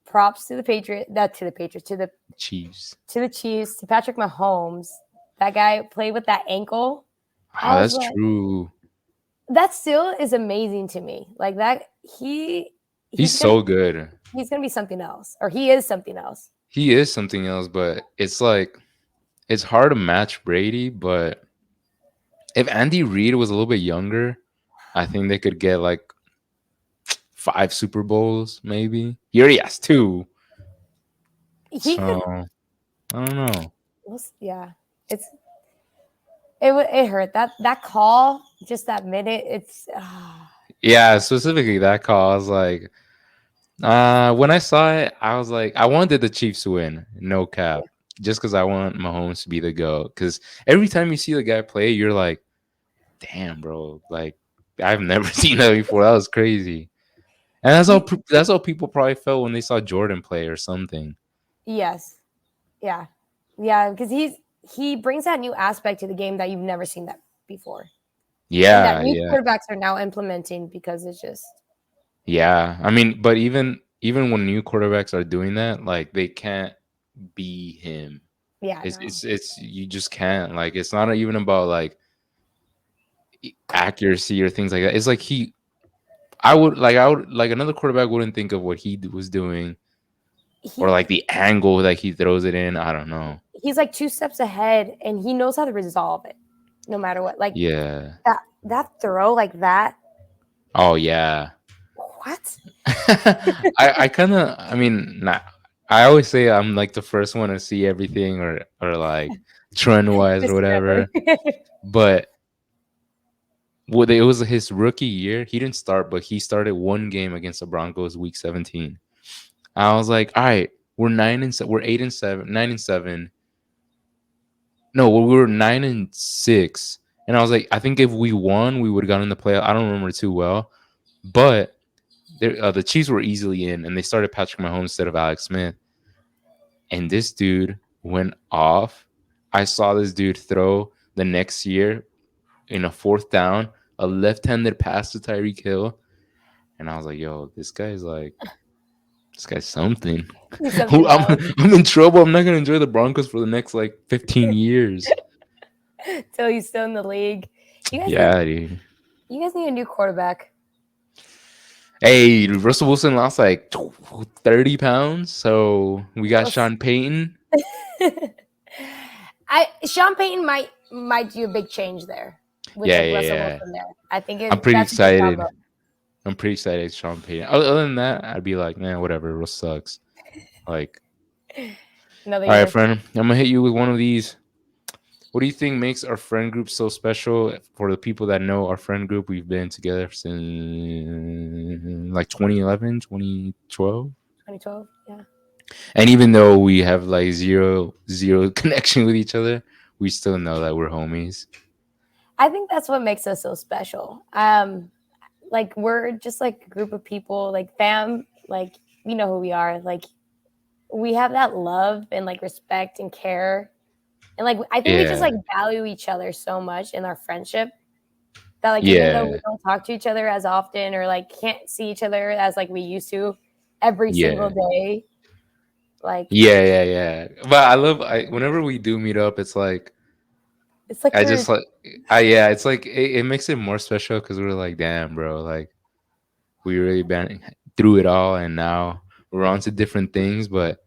props to the Patriots, not to the Patriots, Chiefs. to the Chiefs, to Patrick Mahomes. That guy played with that ankle. Ah, I was that's like, true. that still is amazing to me. Like that, He's he's gonna so good. he's gonna be something else, or he is something else. He is something else, but it's like it's hard to match Brady, but if Andy Reid was a little bit younger, I think they could get like 5 Super Bowls, maybe. He already has 2. He could, So I don't know. yeah. It hurt that call, just that minute. Yeah, specifically that call. I was like, when I saw it, I was like, I wanted the Chiefs to win, no cap, just because I want Mahomes to be the GOAT. Because every time you see the guy play, you're like, damn, bro, like I've never seen that before. That was crazy. And that's how people probably felt when they saw Jordan play or something. Yes, yeah, yeah, because he brings that new aspect to the game that you've never seen that before, and that Yeah, new yeah, quarterbacks are now implementing because it's just yeah. I mean, but even when new quarterbacks are doing that, like they can't be him. yeah, It's no. it's it's you just can't. Like it's not even about like accuracy or things like that. It's like I would like another quarterback wouldn't think of what was doing or He like the angle that he throws it in. I don't know. he's like 2 steps ahead, and he knows how to resolve it. no matter what. Like Yeah. that throw like that. Oh yeah. What? I kind of, I mean, not. I always say I'm like the first one to see everything, or like trend wise or Discover. whatever. But what it was his rookie year. He didn't start, but he started one game against the Broncos week 17. I was like, all right, we're 8-7, 9-7. No, we were 9-6, and I was like, I think if we won, we would have gotten in the playoff. I don't remember too well, but the Chiefs were easily in, and they started Patrick Mahomes instead of Alex Smith. And this dude went off. I saw this dude throw the next year in a fourth down, a left-handed pass to Tyreek Hill, and I was like, "Yo, this guy's something." He's something I'm, else. I'm in trouble. I'm not gonna enjoy the Broncos for the next like 15 years. Till he's still in the league. You guys Yeah, dude. you guys need a new quarterback. Hey, Russell Wilson lost like 30 pounds, so we got Russ- Sean Payton. Sean Payton might do a big change there with Yeah, like yeah, Russell yeah. Wilson there. I think I'm pretty that's a good excited. combo. I'm pretty excited, Sean Payton. Other than that, I'd be like, man, whatever. Russ sucks. Like, Another all right, year. friend. I'm gonna hit you with one of these. What do you think makes our friend group so special? For the people that know our friend group, we've been together since like 2011, 2012. 2012. Yeah. And even though we have like zero connection with each other, we still know that we're homies. I think that's what makes us so special. Like we're just like a group of people, like fam, like we know who we are. Like we have that love and like respect and care. And like I think we just like Yeah. value each other so much in our friendship that like even though we Yeah. don't talk to each other as often or like can't see each other as like we used to every single Yeah. day, like Yeah. But whenever we do meet up, it's like it's like I we're just like yeah, it's like it makes it more special because we're like, damn, bro, like we really been through it all, and now we're on to different things. But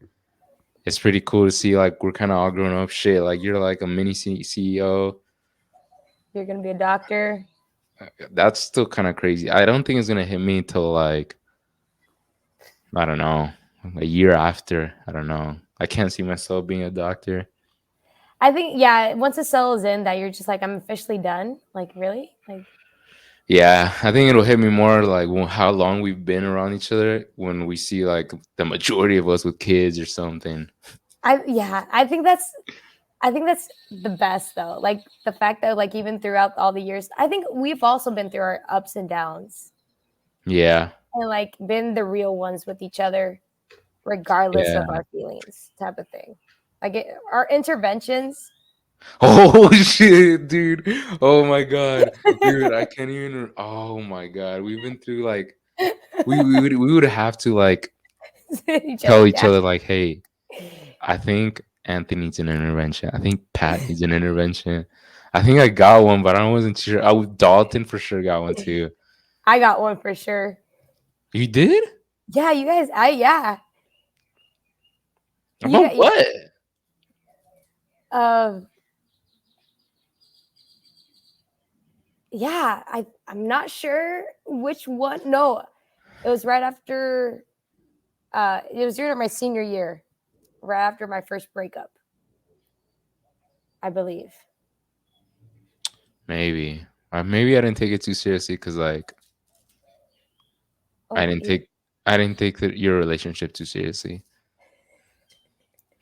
it's pretty cool to see like we're kind of all grown up. Shit, like you're like a mini CEO. you're gonna be a doctor. That's still kind of crazy. I don't think it's gonna hit me till like I don't know, a year after. I don't know. I can't see myself being a doctor. I think yeah, once it settles in that you're just like I'm officially done. Like really, like Yeah, I think it'll hit me more like how long we've been around each other when we see like the majority of us with kids or something. I think that's the best though. Like the fact that like even throughout all the years, I think we've also been through our ups and downs Yeah, and like been the real ones with each other, regardless yeah. of our feelings, type of thing. Like our interventions. Oh shit, dude. Oh my god, dude. I can't even. Oh my god, we've been through like we would have to like each tell other, each yeah. other like, hey, I think Anthony needs an intervention. I think Pat needs an intervention. I think I got one, but I wasn't sure. Dalton for sure got one too. I got one for sure. You did? Yeah, you guys. You About got yeah. what? Um. Yeah, I'm not sure which one. No, it was right after. It was during my senior year, right after my first breakup. I believe. Maybe. Maybe I didn't take it too seriously because like I Oh, didn't take I didn't take your relationship too seriously.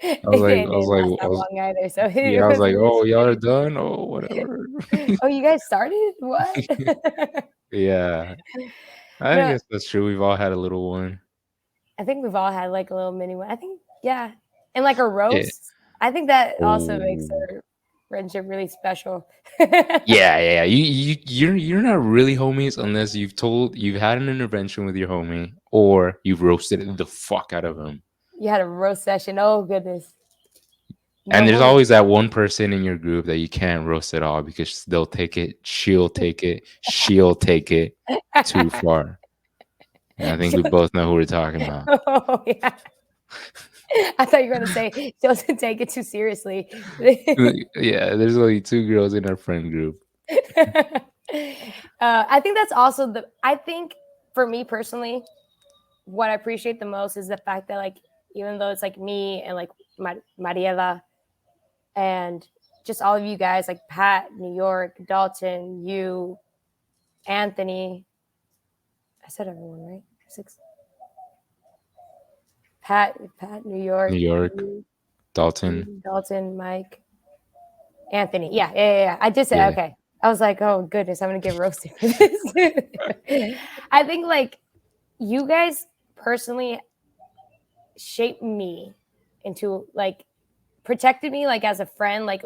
it didn't last that long either. So Yeah, it I was like, wasn't oh, y'all are serious. done. Oh, whatever. Oh, you guys started? What? Yeah, I No, guess that's true. We've all had a little one. I think we've all had like a little mini one. I think, yeah. And like a Yeah. roast. I think that also makes Oh. our friendship really special. Yeah. You're not really homies unless you've had an intervention with your homie or you've roasted the fuck out of him. You had a roast session. Oh, goodness. And No there's more. always that one person in your group that you can't roast at all because they'll take it, she'll take it too far. And I think we both know who we're talking about. Oh, yeah. I thought you were gonna say she doesn't take it too seriously. Yeah, there's only two girls in our friend group. I think that's also the. I think for me personally, what I appreciate the most is the fact that like even though it's like me and like Mariela and just all of you guys like Pat, New York, Dalton, you, Anthony. I said everyone right. Six. Pat, New New York, York, Dalton. you, Dalton, Mike, Anthony. Yeah. I did say Yeah. okay. I was like, oh goodness, I'm gonna get roasted for this. I think like you guys personally shaped me into like protected me like as a friend, like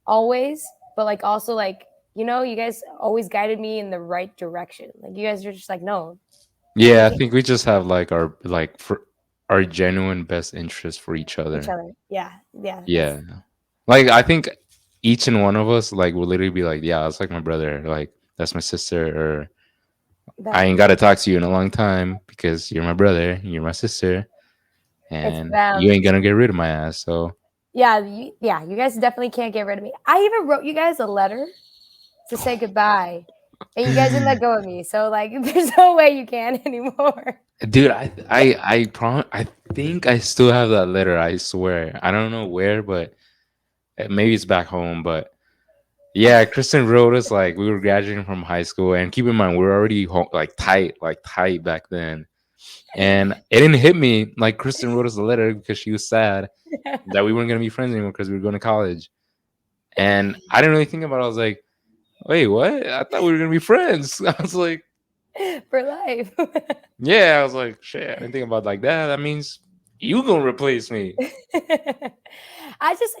always, but like also like you guys always guided me in the right direction. Like you guys are just like, no, you Yeah, I can't think we just have like our like for our genuine best interest for each each other. other. Yeah, that's Yeah. Like I think each and one of us like will literally be like, yeah, that's like my brother, like that's my sister, or I that. ain't gotta talk to you in a long time because you're my brother, you're my sister, It's and you them. ain't gonna get rid of my ass. So Yeah, you guys definitely can't get rid of me. I even wrote you guys a letter to say goodbye, and you guys didn't let go of me. So like, there's no way you can anymore. dude, I think I still have that letter, I swear. I don't know where, but maybe it's back home, but yeah, Kristen wrote us like we were graduating from high school, and keep in mind we are already like tight back then. And it didn't hit me like Kristen wrote us a letter because she was sad that we weren't gonna be friends anymore because we were going to college. And I didn't really think about it. I was like, wait, what? I thought we were gonna be friends. I was like, For life. yeah. I was like, shit. I didn't think about it like that. That means you gonna replace me. I just,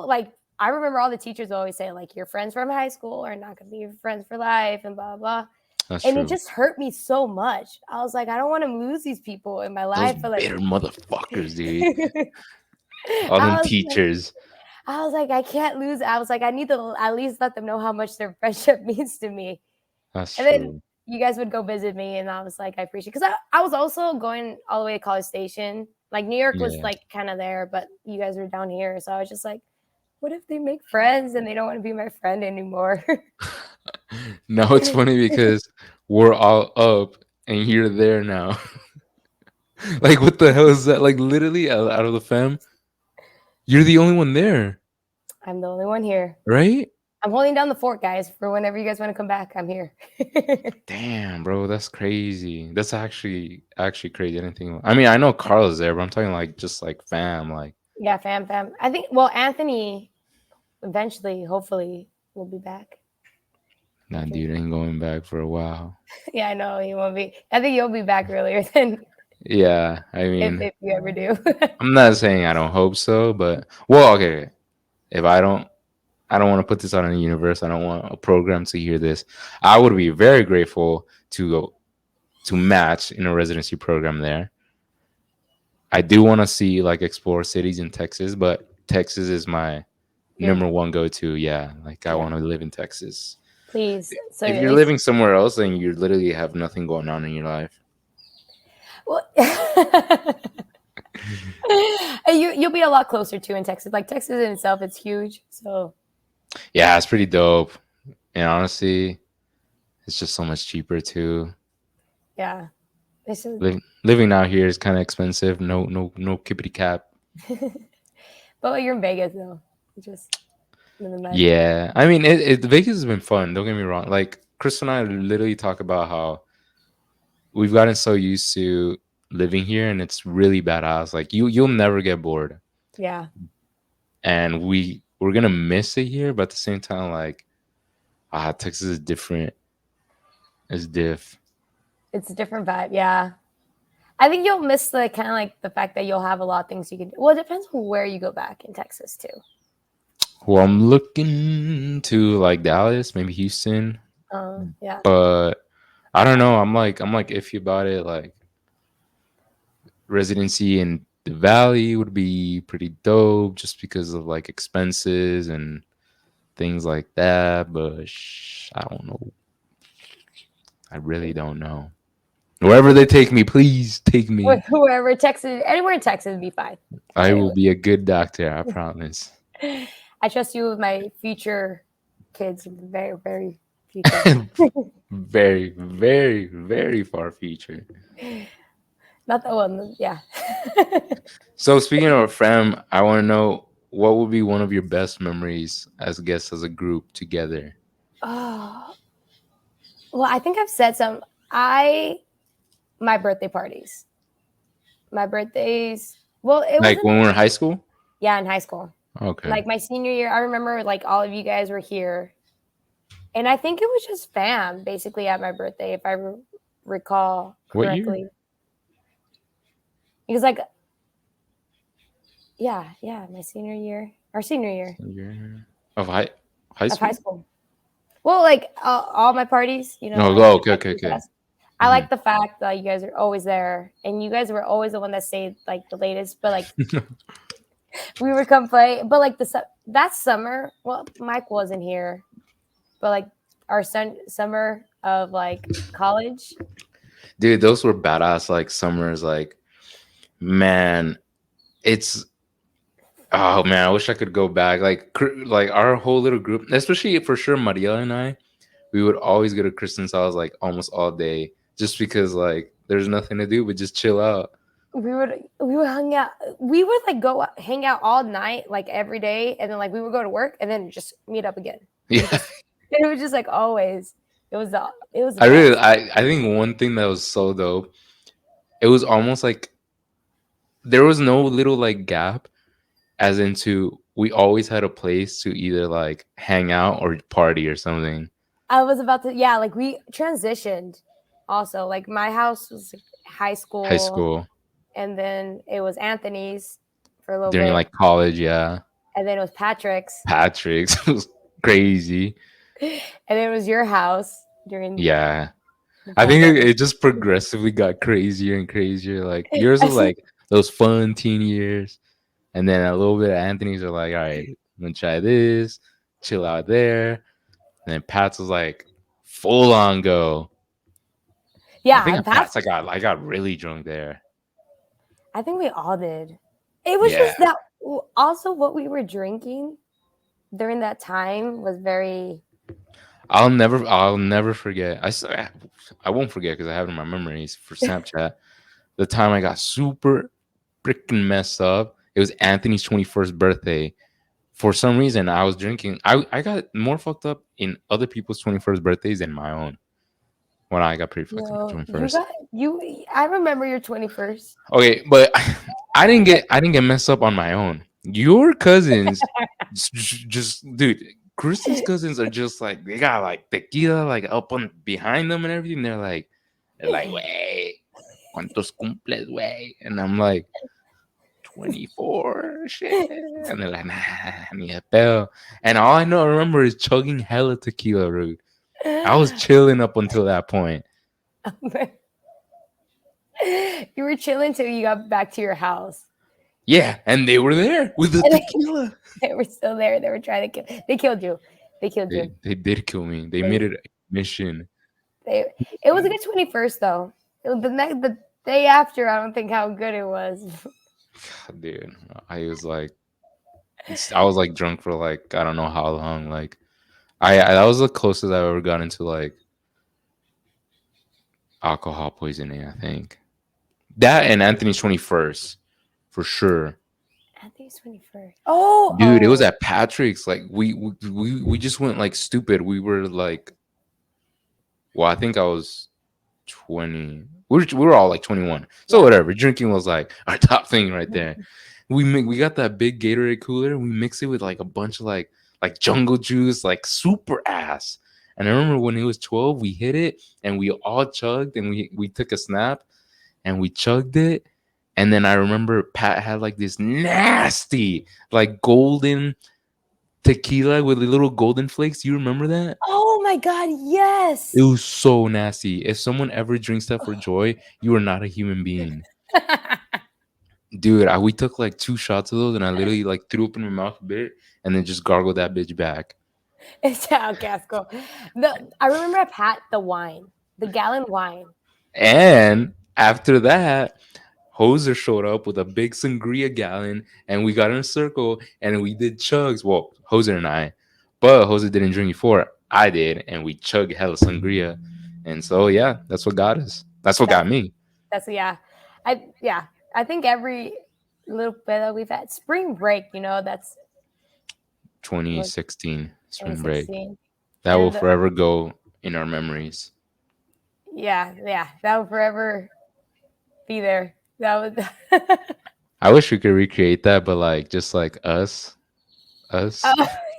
like I remember all the teachers always say like your friends from high school are not gonna be your friends for life and blah blah. That's And it true. just hurt me so much. I was like, I don't want to lose these people in my Those life. But like, bitter motherfuckers, dude. I All them was like, teachers. I can't lose. I was like, I need to at least let them know how much their friendship means to me. That's And then true. you guys would go visit me, and I was like, I appreciate because I was also going all the way to College Station. Like New York was Yeah. like kind of there, but you guys were down here, so I was just like, what if they make friends and they don't want to be my friend anymore? Now it's funny because we're all up and you're there now. Like, what the hell is that? Like, literally out of the fam, you're the only one there, I'm the only one here. right? I'm holding down the fort, guys, for whenever you guys want to come back. I'm here. Damn, bro, that's crazy. That's actually crazy. Anything? I mean, I know Carl's there, but I'm talking like just like fam. Like, Yeah, fam. I think. Well, Anthony eventually, hopefully, will be back. that dude ain't going back for a while. Yeah, I know he won't be. I think you'll be back earlier than Yeah, I if mean, you ever do. I'm not saying I don't hope so, but well, okay. If I don't want to put this out in the universe. I don't want a program to hear this. I would be very grateful to go to match in a residency program there. I do want to see like explore cities in Texas, but Texas is my Your number one go to. Yeah, like I yeah, want to live in Texas. please. So If at you're least living somewhere else, then you literally have nothing going on in your life. well, you'll be a lot closer to in Texas. Like Texas in itself, it's huge. So Yeah, it's pretty dope. And honestly, it's just so much cheaper too. yeah, this is. Living out here is kind of expensive. No kippity cap. But like, you're in Vegas though. You just live in life. Yeah, I mean, Vegas has been fun. Don't get me wrong. Like Chris and I literally talk about how we've gotten so used to living here, and it's really badass. Like you'll never get bored, Yeah, and we're gonna miss it here, but at the same time, like Texas is different. It's diff. it's a different vibe. Yeah, I think you'll miss the kind of like the fact that you'll have a lot of things you can do. Well, it depends on where you go back in Texas too. Well, I'm looking to like Dallas, maybe Houston, Yeah, but I don't know. I'm like iffy about it. Like residency in the valley would be pretty dope just because of like expenses and things like that. But I don't know. I really don't know. Wherever they take me, please take me. Whoever Texas, anywhere in Texas would be fine. I will Anyway. be a good doctor, I promise. I trust you with my future kids, very, very future. Very, very, very far future. Not that one, yeah. So speaking of a friend, I want to know what would be one of your best memories as guests as a group together. Oh, well, I think I've said some. My birthday parties. My birthdays. Well, it Like wasn't. when we were in high school? Yeah, in high school. Okay. Like my senior year, I remember like all of you guys were here, and I think it was just fam basically at my birthday, if I recall What year? correctly. Because like, yeah, my senior year, our senior year Year of high of high school? school. Well, like all my parties, No, like okay, high okay, school okay. fest. I like the fact that you guys are always there, and you guys were always the one that stayed like the latest. But like we would come play, but like that summer, well, Mike wasn't here, but like our summer of like college, Dude, those were badass like summers. Like, man, it's oh man, I wish I could go back. Like our whole little group, especially for sure Maria and I, we would always go to Kristen's house like almost all day, just because like there's nothing to do but just chill out. we would hang out. We would like go hang out all night, like every day, and then like we would go to work and then just meet up again. Yeah, It was just like always. It was the I really, best. I think one thing that was so dope, it was almost like there was no little like gap, as into we always had a place to either like hang out or party or something. I was about to, yeah, like we transitioned also. Like my house was like, high High school, school and then it was Anthony's for a little during bit, like college, yeah. and then it was Patrick's, Patrick's was crazy. and then it was your house during Yeah. the I think pandemic. it just progressively got crazier and crazier. Like yours was like those fun teen years, and then a little bit of Anthony's are like, all right, I'm gonna try this, chill out there. And then Pat's was like full on go. I Yeah, think and at Pat's. Pat's I got really drunk there. I think we all did. It was Yeah. just that. Also, what we were drinking during that time was very. I'll never forget. I won't forget because I have it in my memories for Snapchat. The time I got super freaking messed up. It was Anthony's 21st birthday. For some reason, I was drinking. I got more fucked up in other people's 21st birthdays than my own when I got pretty fucked up No, my you 21st. got you. I remember your 21st. Okay, but I didn't get messed up on my own. Your cousins, just dude, Kristen's cousins are just like they got like tequila like up on behind them and everything. They're like, way, ¿cuántos cumples, way? And I'm like, 24, shit. And they're like, nah, ni de pedo. And all I know, remember, is chugging hella tequila, dude. I was chilling up until that point. You were chilling till you got back to your house. Yeah, and they were there with the And tequila. they were still there. They were trying to kill. They killed you. They killed you. They did kill me. They made They, it a mission. they. It was a good 21st though. The day after, I don't think how good it was. Dude, I was like, I was like drunk for like I don't know how long. Like, I that was the closest I've ever gotten to like alcohol poisoning. I think that and Anthony's 21st for sure. Anthony's 21st. Oh, Dude, it was oh. at Patrick's. Like we just went like stupid. We were like, well, I think I was 20. We were all like 21. So Yeah. whatever. Drinking was like our top thing right there. We got that big Gatorade cooler. We mixed it with like a bunch of like jungle juice, like super ass. And I remember when it was 12, we hit it and we all chugged and we took a snap and we chugged it. And then I remember Pat had like this nasty, like golden tequila with the little golden flakes. You remember that? Oh my God! It Yes. was so nasty. If someone ever drinks that for joy, you are not a human being. Dude, we took like 2 shots of those and I literally like threw up in my mouth a bit and then just gargled that bitch back. It's okay, let's go. I remember I had the wine, the gallon wine. And after that, Hoser showed up with a big sangria gallon, and we got in a circle and we did chugs. Well, Hoser and I, but Hoser didn't drink before. I did, and we chugged hella sangria. And so, yeah, that's what got us. That's what That's got me. yeah. Yeah. I think every little bit that we've had spring break, that's what 2016 spring break. 2016. That will And forever go in our memories. yeah, that will forever be there. That was I wish we could recreate that, but like just like us. Oh,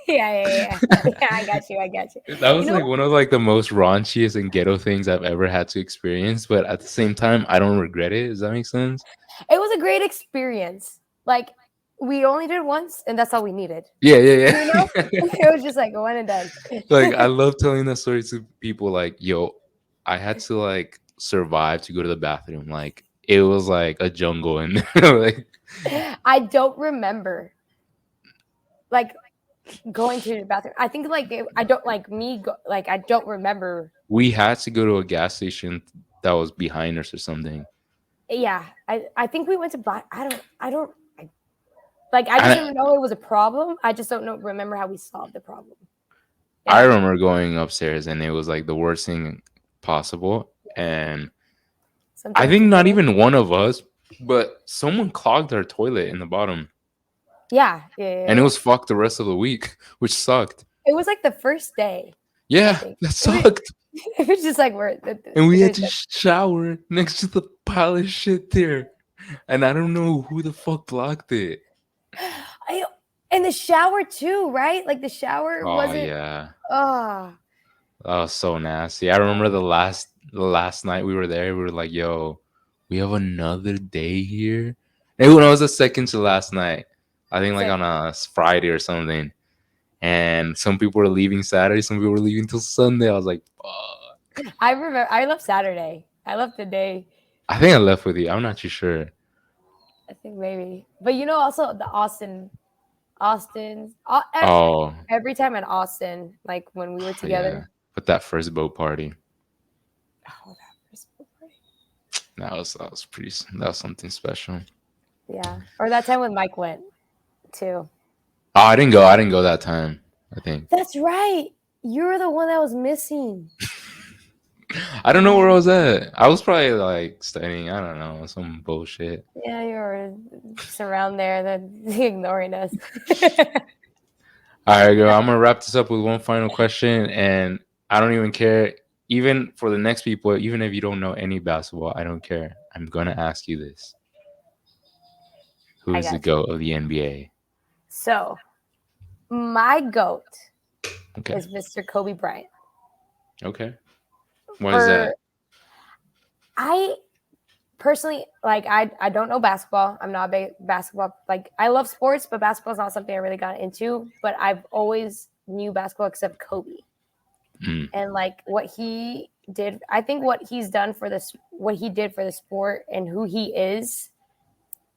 yeah. Yeah, I got you. I got you. That You was know, like one of like the most raunchiest and ghetto things I've ever had to experience, but at the same time, I don't regret it. Does that make sense? it was a great experience. Like we only did once, and that's all we needed. Yeah, yeah, yeah. It was just like one and done. Like I love telling that story to people. Like, yo, I had to like survive to go to the bathroom. Like it was like a jungle, and like I don't remember like going to the bathroom. I think like I don't like me. Like I don't remember. we had to go to a gas station that was behind us or something. Yeah, I think we went to. I don't. Like I just I know it was a problem. I just don't know. Remember how we solved the problem. I Yeah, remember going upstairs, and it was like the worst thing possible. And I something think to not do. even one of us, but someone clogged our toilet in the bottom, and it Yeah. was fucked the rest of the week, which sucked. It was like the first day. I Yeah, think that it was, sucked. it was just like we're. And we It had was to like, shower next to the pile of shit there, and I don't know who the fuck blocked it. I and the shower too, right? Like the shower Oh wasn't. yeah, Oh, that was so nasty. I remember the last night we were there. We were like, "Yo, we have another day here." And when I was the second to last night, I think like same. on a Friday or something. And some people were leaving Saturday, some people were leaving till Sunday. I was like, "Fuck." I remember. I love Saturday. I love the day. I think I left with you. I'm not too sure. I think maybe, but also the Austin. Oh, Every time in Austin, like when we were yeah. together. But that first boat party, Oh, that was that was pretty. That was something special. yeah. Or that time when Mike went too. Oh, I didn't go. I didn't go that time. I think. That's right. You're the one that was missing. I don't know Yeah. where I was at. I was probably like studying. I don't know, some bullshit. Yeah, you were just around there, then ignoring us. All right, girl. I'm gonna wrap this up with one final question, and I don't even care. Even for the next people, even if you don't know any basketball, I don't care. I'm gonna ask you this: Who I is the got you. GOAT of the NBA? So, my goat Okay. is Mr. Kobe Bryant. Okay. What is that? For I personally like I don't know basketball. I'm not a big basketball like I love sports, but basketball is not something I really got into. But I've always knew basketball except Kobe. Mm. And like what he did, I think what he did for the sport and who he is,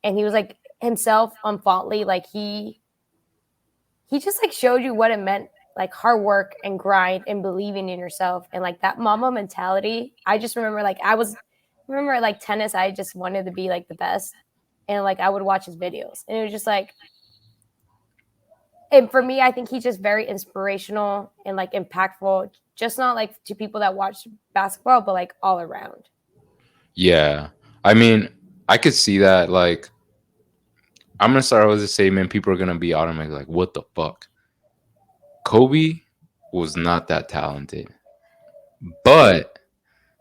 and he was like himself unfaultly, like he just like showed you what it meant, like hard work and grind and believing in yourself and like that mama mentality. I just remember like tennis, I just wanted to be like the best, and like I would watch his videos, and it was just like, and for me, I think he's just very inspirational and like impactful, just not like to people that watch basketball, but like all around. Yeah. I mean, I could see that. Like, I'm gonna start with the statement. People are gonna be automatically like, "What the fuck?" Kobe was not that talented, but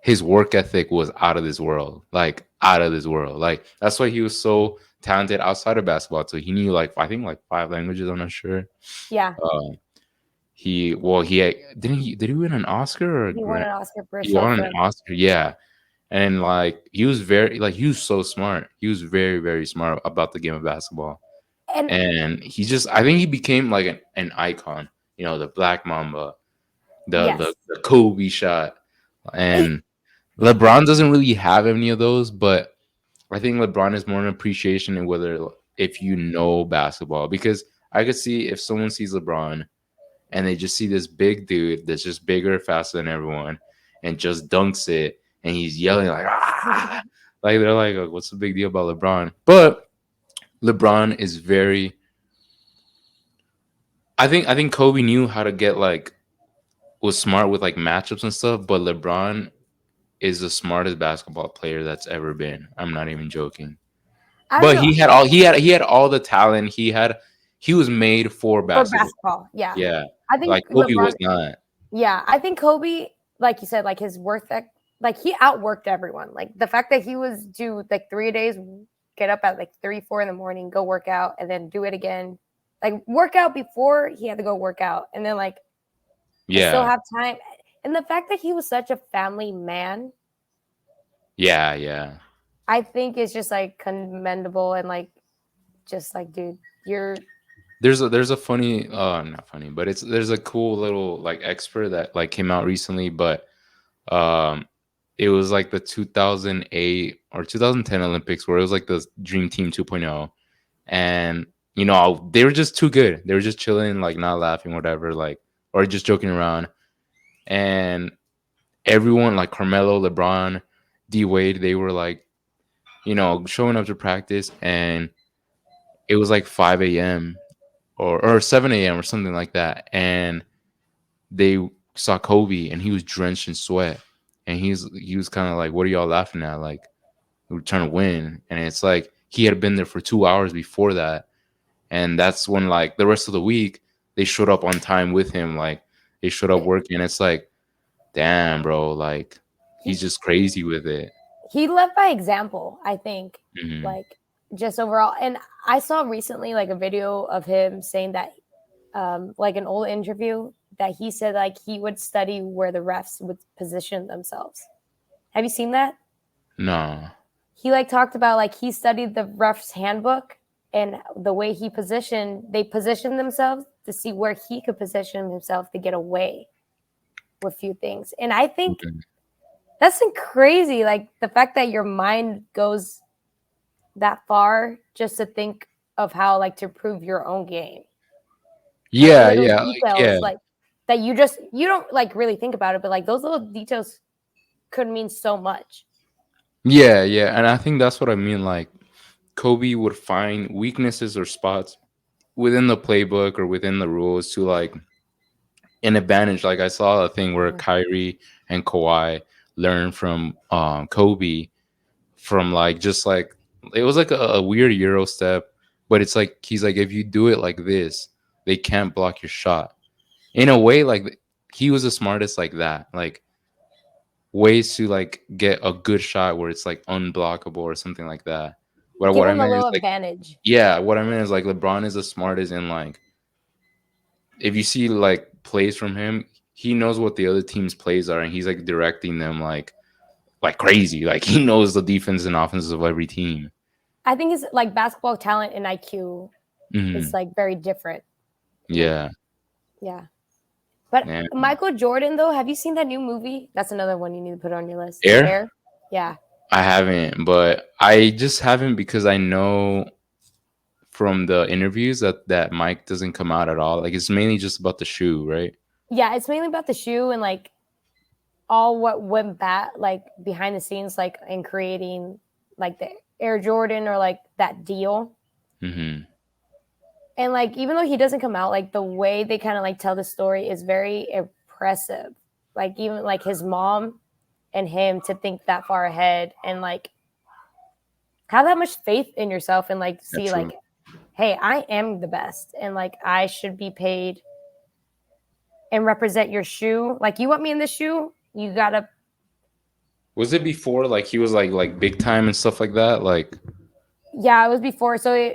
his work ethic was out of this world. Like out of this world. Like that's why he was so talented outside of basketball. So he knew like I think like 5 languages. I'm not sure. Yeah, Uh, did he win an Oscar or a he won Grant? an Oscar for a He short won an film. Oscar. Yeah. And like he was so smart. He was very, very smart about the game of basketball. And And I think he became like an icon, the Black Mamba, the, yes, the the Kobe shot. And LeBron doesn't really have any of those, but I think LeBron is more an appreciation in whether if you know basketball. Because I could see if someone sees LeBron and they just see this big dude that's just bigger, faster than everyone, and just dunks it, and he's yelling like, ah, like they're like, what's the big deal about LeBron? But LeBron is very. I think Kobe knew how to get like was smart with like matchups and stuff, but LeBron is the smartest basketball player that's ever been. I'm not even joking. I don't But know. he had all the talent. He was made for For basketball. basketball, yeah. Yeah. I think Like Kobe LeBron, was not. yeah, I think Kobe, like you said, like his like he outworked everyone. Like the fact that he was do like 3 days, get up at like 3, 4 in the morning, go work out, and then do it again. Like work out before he had to go work out, and then like still Yeah. have time. And the fact that he was such a family man, Yeah, yeah. I think is just like commendable and like just like, dude, you're There's a funny not funny, but there's a cool little like expert that like came out recently, but um it was like the 2008 or 2010 Olympics where it was like the Dream Team 2.0, and they were just too good. They were just chilling, like not laughing, whatever, like or just joking around, and everyone like Carmelo, LeBron, D Wade, they were like showing up to practice, and it was like 5 a.m. or 7 a.m. or something like that, and they saw Kobe, and he was drenched in sweat, and he was kind of like, "What are y'all laughing at? Like we're trying to win." And it's like he had been there for 2 hours before that, and that's when like the rest of the week they showed up on time with him, like they showed up working. It's like, damn, bro, like he's he just crazy with it. he led by example, I think. Hmm. Like just overall. And I saw recently like a video of him saying that like an old interview that he said like he would study where the refs would position themselves. Have you seen that? No. He like talked about like he studied the refs handbook and the way they positioned themselves to see where he could position himself to get away with few things. And I think Mhm. that's crazy. Like the fact that your mind goes that far just to think of how like to prove your own game. Like Yeah, little yeah, like, yeah. details like that you don't like really think about it, but like those little details could mean so much. Yeah, yeah, and I think that's what I mean. Like Kobe would find weaknesses or spots within the playbook or within the rules to like an advantage. Like I saw a thing where Mhm. Kyrie and Kawhi learned from Kobe from like just like it was like a weird Euro step, but it's like he's like, if you do it like this, they can't block your shot. In a way, like he was the smartest like that. Like ways to like get a good shot where it's like unblockable or something like that. What Give I him a meant is little like, advantage. yeah, what I meant is like LeBron is the smartest in like if you see like plays from him, he knows what the other team's plays are, and he's like directing them like crazy. Like he knows the defense and offenses of every team. I think his like basketball talent and IQ is Hmm. like very different. Like, Yeah, yeah. But yeah. Michael Jordan though, have you seen that new movie? That's another one you need to put on your list. Air, Air? Yeah. I haven't, but I just haven't because I know from the interviews that Mike doesn't come out at all. Like it's mainly just about the shoe, right? Yeah, it's mainly about the shoe and like all what went back like behind the scenes like in creating like the Air Jordan or like that deal. Hmm. And like even though he doesn't come out, like the way they kind of like tell the story is very impressive. Like even like his mom and him to think that far ahead and like have that much faith in yourself and like That's see true. like, hey, I am the best and like I should be paid and represent your shoe. Like you want me in the shoe, you gotta. Was it before like he was like big time and stuff like that? Like Yeah, it was before. So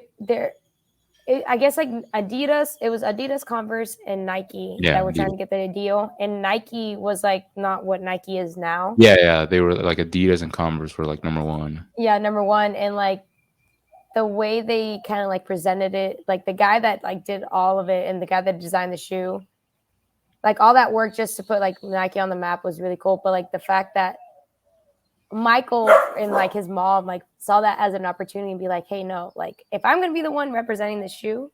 I guess like Adidas, it was Adidas, Converse, and Nike yeah, that were trying to get the deal. And Nike was like not what Nike is now. yeah, yeah. They were like Adidas and Converse were like number one. Yeah, number one. And like the way they kind of like presented it, like the guy that like did all of it and the guy that designed the shoe, like all that work just to put like Nike on the map was really cool. But like the fact that Michael and like his mom like saw that as an opportunity and be like, hey, no, like if I'm gonna be the one representing the shoe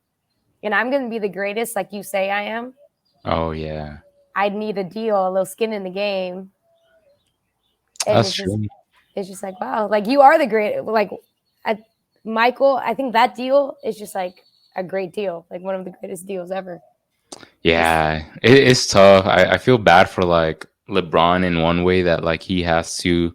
and I'm gonna be the greatest, like you say I am, Oh yeah. I'd need a deal, a little skin in the game. And That's true. it's just like, wow, like you are the great, like, I, Michael. I think that deal is just like a great deal, like one of the greatest deals ever. Just Yeah, it's tough. I feel bad for like LeBron in one way that like he has to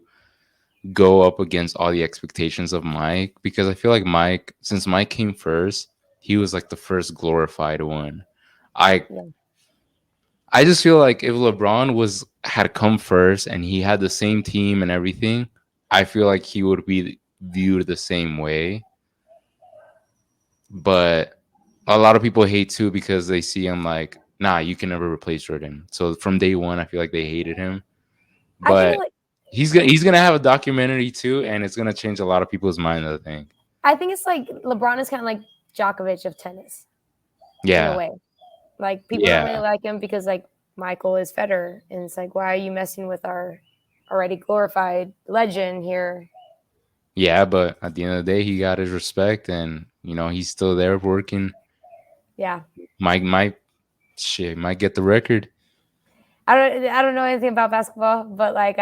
go up against all the expectations of Mike because I feel like Mike, since Mike came first, he was like the first glorified one. I yeah. I just feel like if LeBron was had come first and he had the same team and everything, I feel like he would be viewed the same way. But a lot of people hate too because they see him like, nah, you can never replace Jordan. So from day one, I feel like they hated him. I feel But like he's gonna have a documentary too, and it's gonna change a lot of people's mind, I think. I think it's like LeBron is kind of like Djokovic of tennis in a Yeah, way. Like people don't really yeah, like him because like Michael is Federer, and it's like, why are you messing with our already glorified legend here? yeah. But at the end of the day, he got his respect, and he's still there working. Yeah, Might shit might get the record. I don't know anything about basketball, but like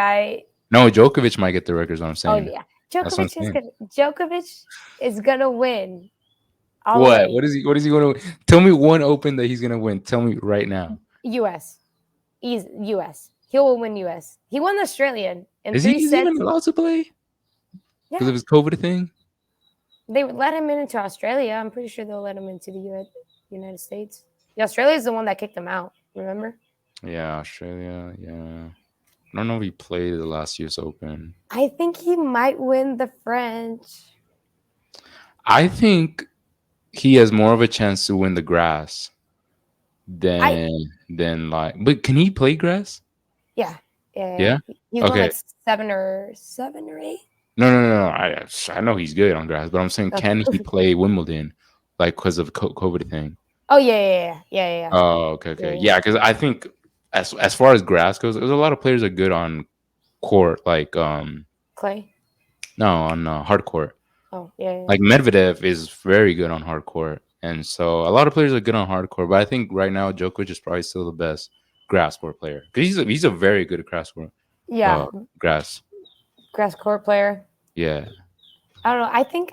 No, Djokovic might get the record. Is what I'm oh saying. yeah, That's what I'm saying. Djokovic is gonna win all the What? way. What is he going to tell me? One Open that he's gonna win. Tell me right now. U.S. He's U.S. He will win U.S. He won the Australian in Is he three is he even sets. allowed to play because Yeah, of his COVID thing? they would let him into Australia. I'm pretty sure they'll let him into the United States. The Australia is the one that kicked him out. Remember? Yeah, Australia. Yeah, I don't know if he played the last U.S. Open. I think he might win the French. I think he has more of a chance to win the grass I than like. But can he play grass? yeah yeah. Yeah. He's won Okay. like seven or eight. No, no, no, no. I know he's good on grass, but I'm saying, can he play Wimbledon, like because of COVID thing? Oh yeah. Oh, okay, Yeah, okay, yeah. yeah. Because I think as far as grass goes, there's a lot of players that are good on court, like Clay. no, on hard court. Oh yeah. Like Medvedev is very good on hard court, and so a lot of players are good on hard court. But I think right now Djokovic is probably still the best grass court player because he's a very good grass court. Yeah, Grass. grass court player. Yeah. I don't know. I think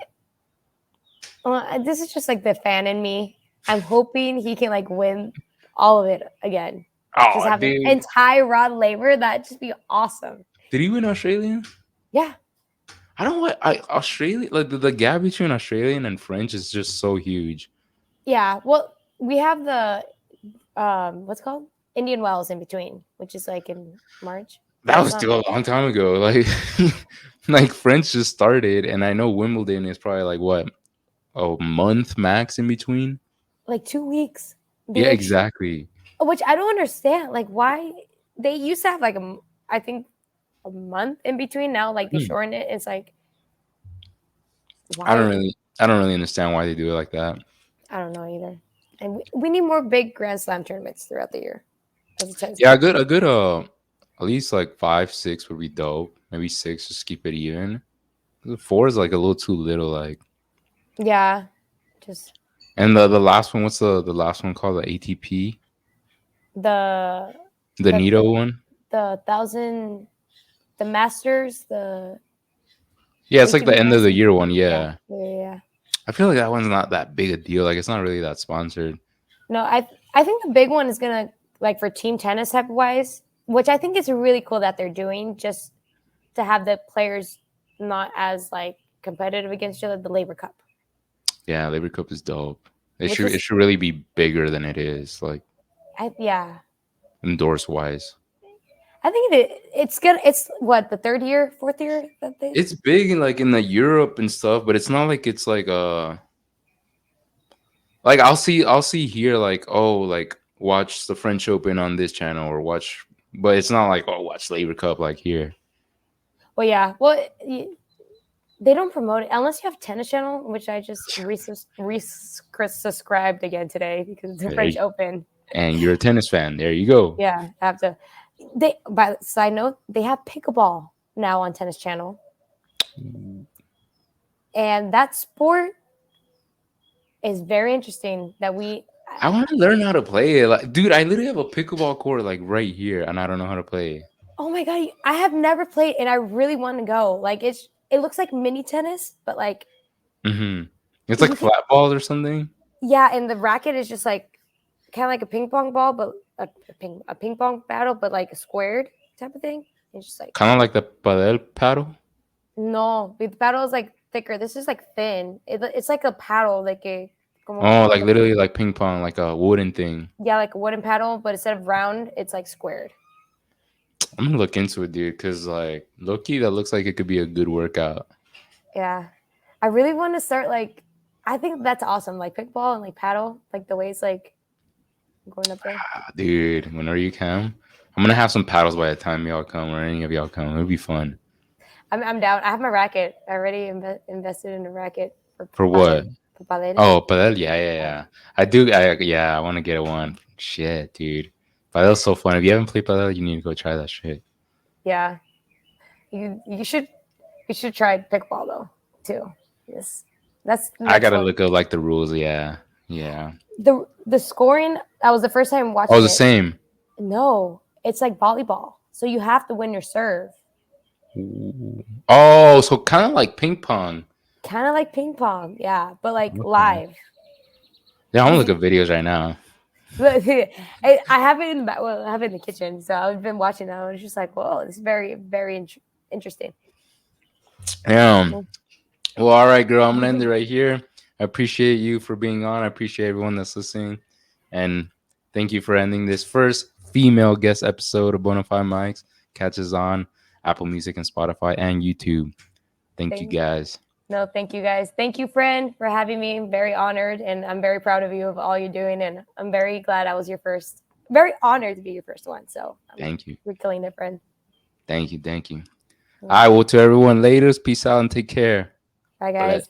this is just like the fan in me. I'm hoping he can like win all of it again. Just Oh, have an dude. entire Rod Laver. That'd just be awesome. Did he win Australian? Yeah. I don't know. Australia, like the gap between Australian and French is just so huge. Yeah. Well, we have the what's it called Indian Wells in between, which is like in March. But That it's was not still a long time ago. Like, like French just started, and I know Wimbledon is probably like what, a month max in between. like 2 weeks. Yeah, They exactly. which I don't understand. Like why they used to have like I think a month in between. Now like they Hmm. shorten it. It's like I don't why really, I don't really understand why they do it like that. I don't know either. And we need more big Grand Slam tournaments throughout the year as a tennis Yeah, community. a good, at least like 5, 6 would be dope. Maybe 6, just keep it even. 4 is like a little too little, like. Yeah, just And the last one, what's the last one called? The ATP, the the the Nito one. the thousand the Masters the Yeah, it's like the ATP end of the Masters. year one. Yeah, Yeah, yeah. I feel like that one's not that big a deal. Like it's not really that sponsored. No, I think the big one is gonna like for team tennis type wise, which I think is really cool that they're doing just to have the players not as like competitive against each other. The Labor Cup, Yeah, Labor Cup is dope. It which should is it should really be bigger than it is, like yeah. endorse wise. I think it's good. It's what the third year, fourth year that they. It's big in like in the Europe and stuff, but it's not like it's like I'll see here like, oh, like watch the French Open on this channel or watch, but it's not like, oh, watch Labor Cup like here. Well, yeah. Well, they don't promote it unless you have Tennis Channel, which I just subscribed again today because it's the There French you- Open. and you're a tennis fan. There you go. Yeah, I have to. They by side note, they have pickleball now on Tennis Channel, and that sport is very interesting. That we I want to learn how to play it. Like, dude, I literally have a pickleball court like right here, and I don't know how to play. Oh my god, I have never played, and I really want to go. Like it looks like mini tennis, but like Mm-hmm. It's like you can, flat balls or something. yeah, and the racket is just like kind of like a ping pong ball, but a ping pong battle, but like a squared type of thing. It's just like Kind of like the padel paddle. no, the paddle is like thicker. This is like thin. It's like a paddle, like a Oh, like like a literally like ping pong, like a wooden thing. yeah, like a wooden paddle, but instead of round, it's like squared. I'm gonna look into it, dude, because like Loki, that looks like it could be a good workout. Yeah, I really want to start like. I think that's awesome, like pickball and like paddle, like the way it's like going up there. Ah, dude, whenever you come, I'm gonna have some paddles by the time y'all come or any of y'all come. It'll be fun. I'm down. I have my racket. I already invested in a racket For for padel. what? For padel. Oh, padel. Yeah, yeah, yeah. I do. Yeah, I want to get one. Shit, dude. Padel's so fun. If you haven't played padel, you need to go try that shit. Yeah, you should try pickball though too. Yes, that's the I next gotta one. look up like the rules. Yeah, yeah. The scoring. That was the first time Oh, watching the it. same. No, it's like volleyball. So you have to win your serve. Ooh. Oh, so kind of like ping pong. Kind of like ping pong, yeah, but like Okay. live. Yeah, I'm gonna look You at videos right now. I have it in the well, I have it in the kitchen, so I've been watching that. I was just like, whoa, this is very, very interesting. Yeah. Mhm. Well, all right, girl. I'm gonna end it right here. I appreciate you for being on. I appreciate everyone that's listening, and thank you for ending this first female guest episode of Bonafide Mics. Catch us on Apple Music and Spotify and YouTube. Thank you, guys. No, thank you guys. Thank you, friend, for having me. I'm very honored, and I'm very proud of you of all you're doing, and I'm very glad I was your first. Very honored to be your first one. So Thank you. you're killing it, friend. Thank you. Thank you. All right. Well, to everyone, later. Peace out and take care. Bye, Bye. guys.